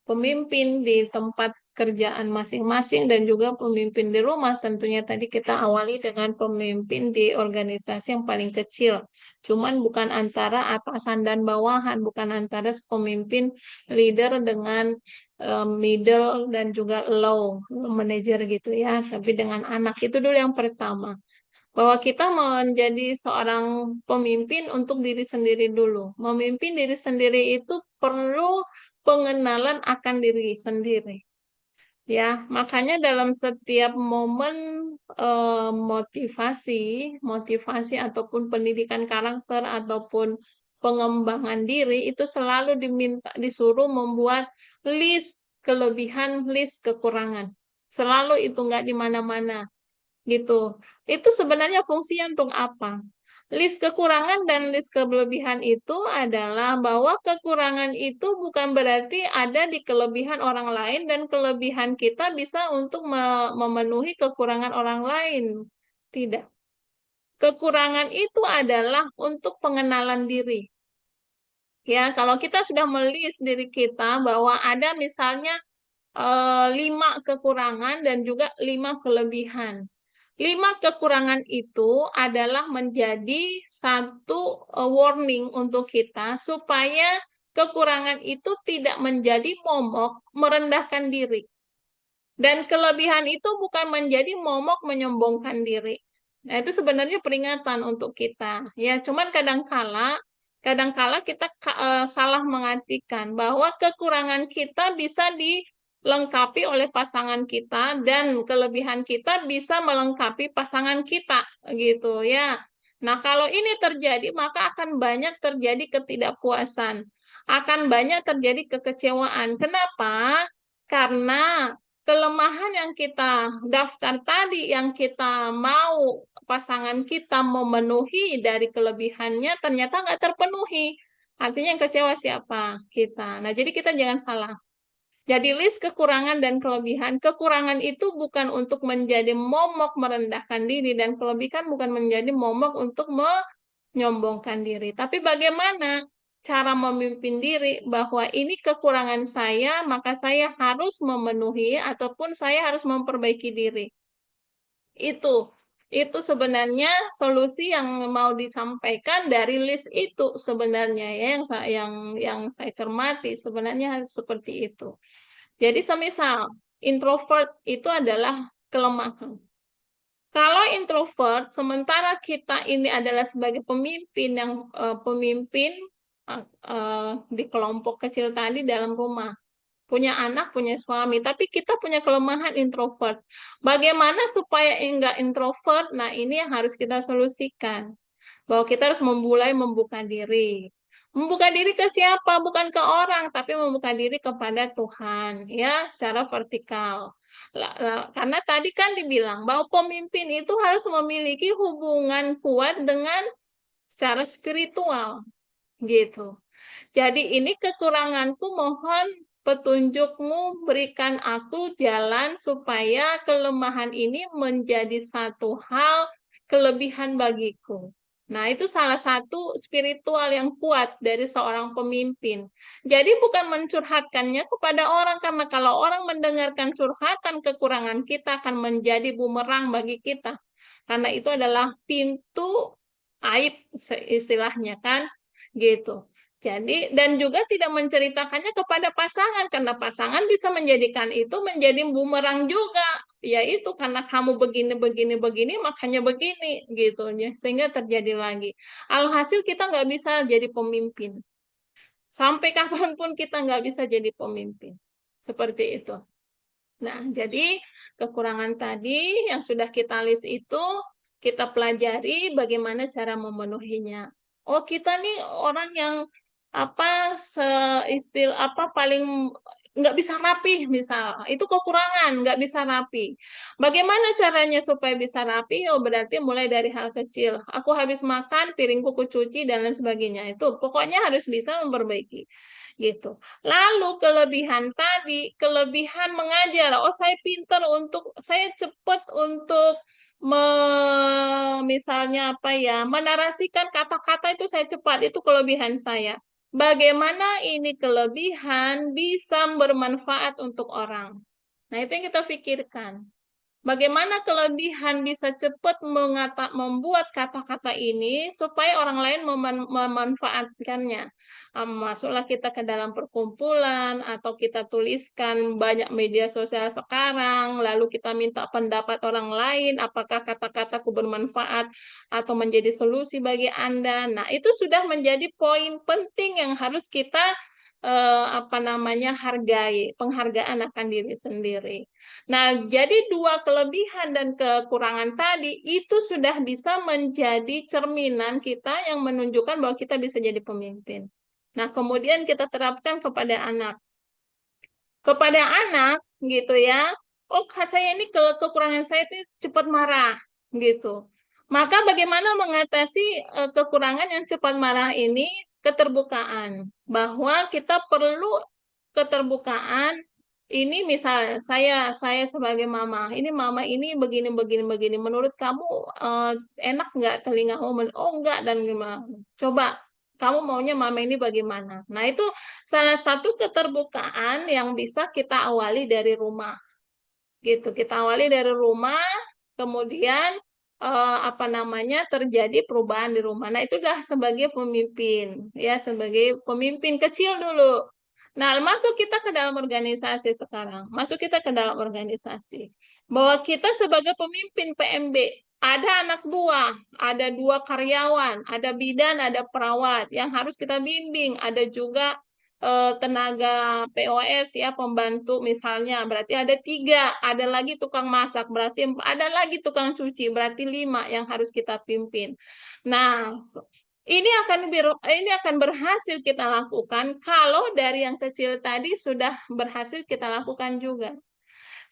[SPEAKER 1] pemimpin di tempat kerjaan masing-masing dan juga pemimpin di rumah. Tentunya tadi kita awali dengan pemimpin di organisasi yang paling kecil. Cuman bukan antara atasan dan bawahan, bukan antara pemimpin leader dengan middle dan juga low manager gitu ya. Tapi dengan anak itu dulu yang pertama. Bahwa kita menjadi seorang pemimpin untuk diri sendiri dulu. Memimpin diri sendiri itu perlu pengenalan akan diri sendiri. Ya, makanya dalam setiap momen motivasi ataupun pendidikan karakter ataupun pengembangan diri itu selalu disuruh membuat list kelebihan, list kekurangan. Selalu itu nggak di mana-mana gitu. Itu sebenarnya fungsinya untuk apa? List kekurangan dan list kelebihan itu adalah bahwa kekurangan itu bukan berarti ada di kelebihan orang lain dan kelebihan kita bisa untuk memenuhi kekurangan orang lain. Tidak. Kekurangan itu adalah untuk pengenalan diri. Ya, kalau kita sudah melis diri kita bahwa ada misalnya 5 kekurangan dan juga 5 kelebihan. 5 kekurangan itu adalah menjadi satu warning untuk kita supaya kekurangan itu tidak menjadi momok merendahkan diri. Dan kelebihan itu bukan menjadi momok menyombongkan diri. Nah, itu sebenarnya peringatan untuk kita. Ya, cuman kadangkala kita salah mengartikan bahwa kekurangan kita bisa dilengkapi oleh pasangan kita dan kelebihan kita bisa melengkapi pasangan kita gitu ya. Nah, kalau ini terjadi maka akan banyak terjadi ketidakpuasan. Akan banyak terjadi kekecewaan. Kenapa? Karena kelemahan yang kita daftar tadi, yang kita mau pasangan kita memenuhi dari kelebihannya, ternyata nggak terpenuhi. Artinya yang kecewa siapa? Kita. Nah, jadi kita jangan salah. Jadi list kekurangan dan kelebihan. Kekurangan itu bukan untuk menjadi momok merendahkan diri, dan kelebihan bukan menjadi momok untuk menyombongkan diri. Tapi bagaimana cara memimpin diri bahwa ini kekurangan saya, maka saya harus memenuhi ataupun saya harus memperbaiki diri. Itu sebenarnya solusi yang mau disampaikan dari list itu sebenarnya ya yang saya cermati sebenarnya seperti itu. Jadi semisal introvert itu adalah kelemahan. Kalau introvert, sementara kita ini adalah sebagai pemimpin yang pemimpin di kelompok kecil tadi dalam rumah, punya anak, punya suami, tapi kita punya kelemahan introvert. Bagaimana supaya enggak introvert? Nah, ini yang harus kita solusikan. Bahwa kita harus memulai membuka diri. Membuka diri ke siapa? Bukan ke orang, tapi membuka diri kepada Tuhan, ya, secara vertikal. Karena tadi kan dibilang bahwa pemimpin itu harus memiliki hubungan kuat dengan secara spiritual, gitu. Jadi ini kekuranganku, mohon petunjukmu, berikan aku jalan supaya kelemahan ini menjadi satu hal kelebihan bagiku. Nah, itu salah satu spiritual yang kuat dari seorang pemimpin. Jadi bukan mencurhatkannya kepada orang, karena kalau orang mendengarkan curhatan kekurangan kita akan menjadi bumerang bagi kita. Karena itu adalah pintu aib istilahnya kan, gitu. Jadi dan juga tidak menceritakannya kepada pasangan karena pasangan bisa menjadikan itu menjadi bumerang juga, yaitu karena kamu begini begini begini makanya begini gitu ya, sehingga terjadi lagi. Alhasil kita nggak bisa jadi pemimpin. Sampai kapanpun kita nggak bisa jadi pemimpin. Seperti itu. Nah, jadi kekurangan tadi yang sudah kita list itu kita pelajari bagaimana cara memenuhinya. Oh, kita nih orang yang apa seistil apa paling nggak bisa rapih misal itu kekurangan nggak bisa rapi. Bagaimana caranya supaya bisa rapi? Oh, berarti mulai dari hal kecil. Aku habis makan piringku kucuci dan lain sebagainya. Itu pokoknya harus bisa memperbaiki gitu. Lalu kelebihan tadi, kelebihan mengajar. Oh, saya pintar untuk, saya cepat untuk misalnya apa ya, menarasikan kata-kata itu saya cepat, itu kelebihan saya. Bagaimana ini kelebihan bisa bermanfaat untuk orang. Nah, itu yang kita pikirkan. Bagaimana kelebihan bisa cepat membuat kata-kata ini supaya orang lain memanfaatkannya. Masuklah kita ke dalam perkumpulan atau kita tuliskan banyak media sosial sekarang, lalu kita minta pendapat orang lain, apakah kata-kataku bermanfaat atau menjadi solusi bagi Anda. Nah, itu sudah menjadi poin penting yang harus kita apa namanya hargai, penghargaan akan diri sendiri. Nah, jadi dua kelebihan dan kekurangan tadi itu sudah bisa menjadi cerminan kita yang menunjukkan bahwa kita bisa jadi pemimpin. Nah, kemudian kita terapkan kepada anak. Kepada anak gitu ya. Oh, saya ini kekurangan saya itu cepat marah gitu. Maka bagaimana mengatasi kekurangan yang cepat marah ini? Keterbukaan. Bahwa kita perlu keterbukaan. Ini misalnya saya sebagai mama, ini mama ini begini begini begini. Menurut kamu enak nggak telingamu? Oh enggak dan gimana? Coba kamu maunya mama ini bagaimana? Nah itu salah satu keterbukaan yang bisa kita awali dari rumah, gitu. Kita awali dari rumah, kemudian apa namanya terjadi perubahan di rumah. Nah itu dah sebagai pemimpin, ya sebagai pemimpin kecil dulu. Nah, masuk kita ke dalam organisasi sekarang. Masuk kita ke dalam organisasi. Bahwa kita sebagai pemimpin PMB, ada anak buah, ada 2 karyawan, ada bidan, ada perawat yang harus kita bimbing. Ada juga tenaga POS ya, pembantu misalnya. Berarti ada 3. Ada lagi tukang masak, berarti ada lagi tukang cuci, berarti 5 yang harus kita pimpin. Nah, ini akan berhasil kita lakukan kalau dari yang kecil tadi sudah berhasil kita lakukan juga.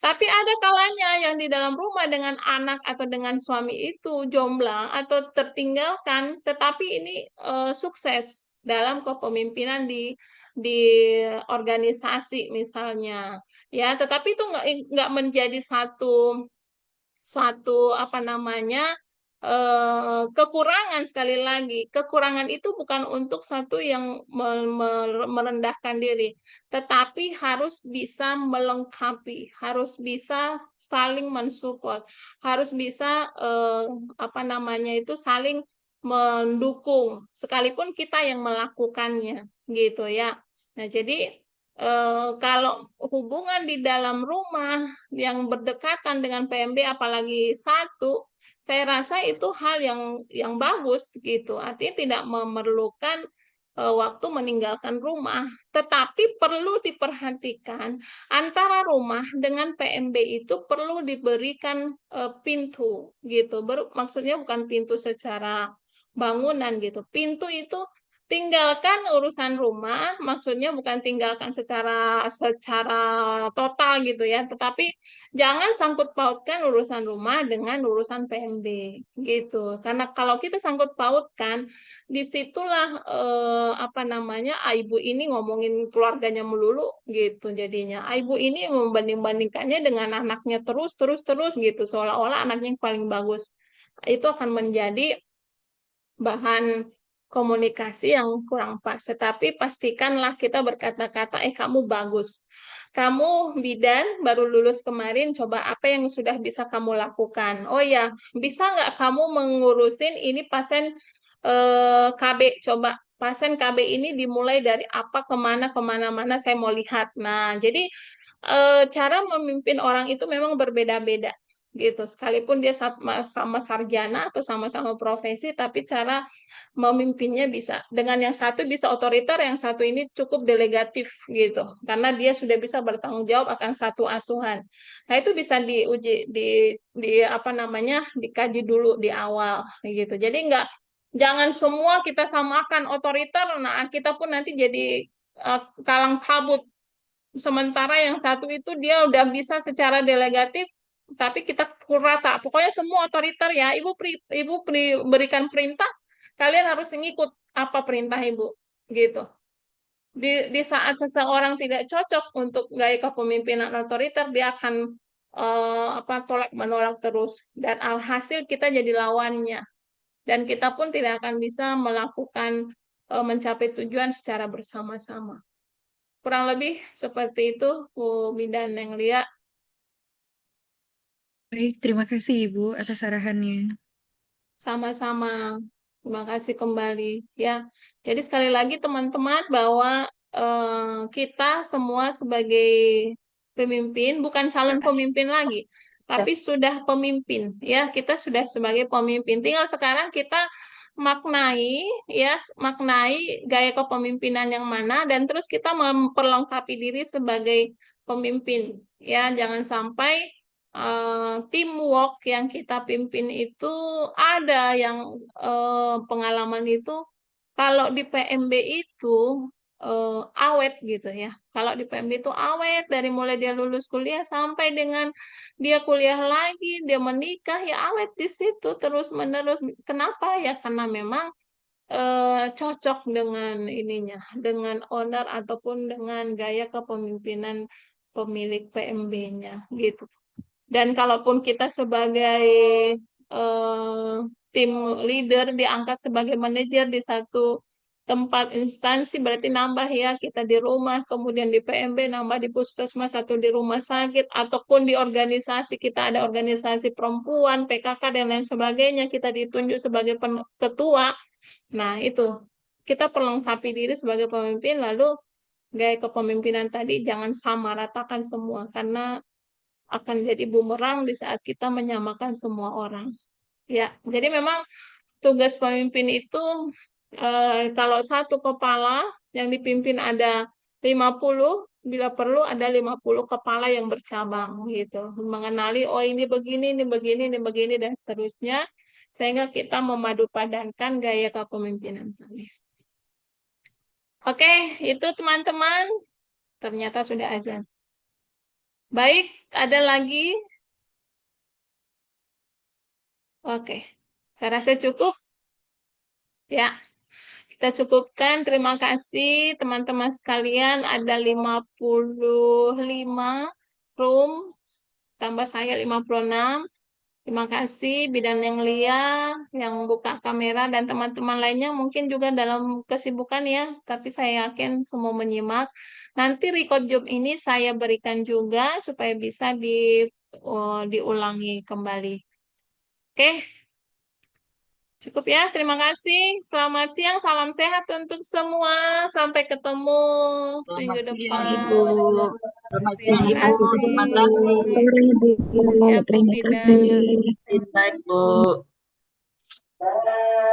[SPEAKER 1] Tapi ada kalanya yang di dalam rumah dengan anak atau dengan suami itu jomblang atau tertinggalkan, tetapi ini sukses dalam kepemimpinan di organisasi misalnya, ya. Tetapi itu nggak menjadi satu satu apa namanya kekurangan. Sekali lagi kekurangan itu bukan untuk satu yang merendahkan diri, tetapi harus bisa melengkapi, harus bisa saling mensupport, harus bisa apa namanya itu saling mendukung sekalipun kita yang melakukannya gitu ya. Nah jadi kalau hubungan di dalam rumah yang berdekatan dengan PMB apalagi satu, saya rasa itu hal yang bagus gitu. Artinya tidak memerlukan waktu meninggalkan rumah, tetapi perlu diperhatikan antara rumah dengan PMB itu perlu diberikan pintu gitu. Maksudnya bukan pintu secara bangunan gitu. Pintu itu tinggalkan urusan rumah, maksudnya bukan tinggalkan secara total gitu ya, tetapi jangan sangkut pautkan urusan rumah dengan urusan PMB gitu. Karena kalau kita sangkut pautkan, disitulah apa namanya, ibu ini ngomongin keluarganya melulu gitu jadinya. Ibu ini membanding-bandingkannya dengan anaknya terus gitu, seolah-olah anaknya yang paling bagus. Itu akan menjadi bahan komunikasi yang kurang pas. Tetapi pastikanlah kita berkata-kata, kamu bagus. Kamu bidan baru lulus kemarin, coba apa yang sudah bisa kamu lakukan? Oh ya, bisa nggak kamu mengurusin ini pasien KB? Coba pasien KB ini dimulai dari apa kemana-mana saya mau lihat. Nah, jadi cara memimpin orang itu memang berbeda-beda gitu. Sekalipun dia sama sarjana atau sama-sama profesi, tapi cara memimpinnya bisa. Dengan yang satu bisa otoriter, yang satu ini cukup delegatif gitu. Karena dia sudah bisa bertanggung jawab akan satu asuhan. Nah, itu bisa diuji di apa namanya? Dikaji dulu di awal gitu. Jadi jangan semua kita samakan otoriter, nah kita pun nanti jadi kalang kabut. Sementara yang satu itu dia udah bisa secara delegatif, tapi kita pukul rata. Pokoknya semua otoriter ya. Berikan perintah, kalian harus ngikut apa perintah ibu, gitu. Di saat seseorang tidak cocok untuk gaya kepemimpinan otoriter, dia akan tolak menolak terus, dan alhasil kita jadi lawannya, dan kita pun tidak akan bisa melakukan mencapai tujuan secara bersama-sama. Kurang lebih seperti itu, Bu Bidan yang lihat.
[SPEAKER 3] Baik, terima kasih Ibu atas arahannya.
[SPEAKER 1] Sama-sama. Terima kasih kembali. Ya, jadi sekali lagi teman-teman bahwa kita semua sebagai pemimpin, bukan calon pemimpin lagi, tapi sudah pemimpin. Ya, kita sudah sebagai pemimpin. Tinggal sekarang kita maknai gaya kepemimpinan yang mana, dan terus kita memperlengkapi diri sebagai pemimpin. Ya, jangan sampai teamwork yang kita pimpin itu ada yang pengalaman itu kalau di PMB itu awet gitu ya. Kalau di PMB itu awet dari mulai dia lulus kuliah sampai dengan dia kuliah lagi, dia menikah ya awet di situ terus menerus. Kenapa ya? Karena memang cocok dengan ininya, dengan owner ataupun dengan gaya kepemimpinan pemilik PMB-nya gitu. Dan kalaupun kita sebagai tim leader diangkat sebagai manajer di satu tempat instansi, berarti nambah ya, kita di rumah, kemudian di PMB, nambah di puskesmas, atau di rumah sakit, ataupun di organisasi, kita ada organisasi perempuan, PKK, dan lain sebagainya, kita ditunjuk sebagai ketua. Nah, itu. Kita perlengkapi diri sebagai pemimpin, lalu gaya kepemimpinan tadi jangan sama ratakan semua, karena akan jadi bumerang di saat kita menyamakan semua orang. Ya, jadi memang tugas pemimpin itu kalau satu kepala yang dipimpin ada 50, bila perlu ada 50 kepala yang bercabang gitu. Mengenali oh ini begini, ini begini, ini begini, dan seterusnya, sehingga kita memadupadankan gaya kepemimpinan tadi. Oke, itu teman-teman. Ternyata sudah azan. Baik, ada lagi? Oke, saya rasa cukup. Ya, kita cukupkan. Terima kasih teman-teman sekalian. Ada 55 room, tambah saya 56. Terima kasih Bidan yang Lia yang buka kamera, dan teman-teman lainnya mungkin juga dalam kesibukan ya, tapi saya yakin semua menyimak. Nanti record job ini saya berikan juga supaya bisa diulangi kembali. Oke, cukup ya. Terima kasih. Selamat siang, salam sehat untuk semua. Sampai ketemu minggu depan. Terima kasih. Ya, Bu
[SPEAKER 3] Terima
[SPEAKER 1] Bidan.
[SPEAKER 3] kasih.
[SPEAKER 4] Baik, Bu.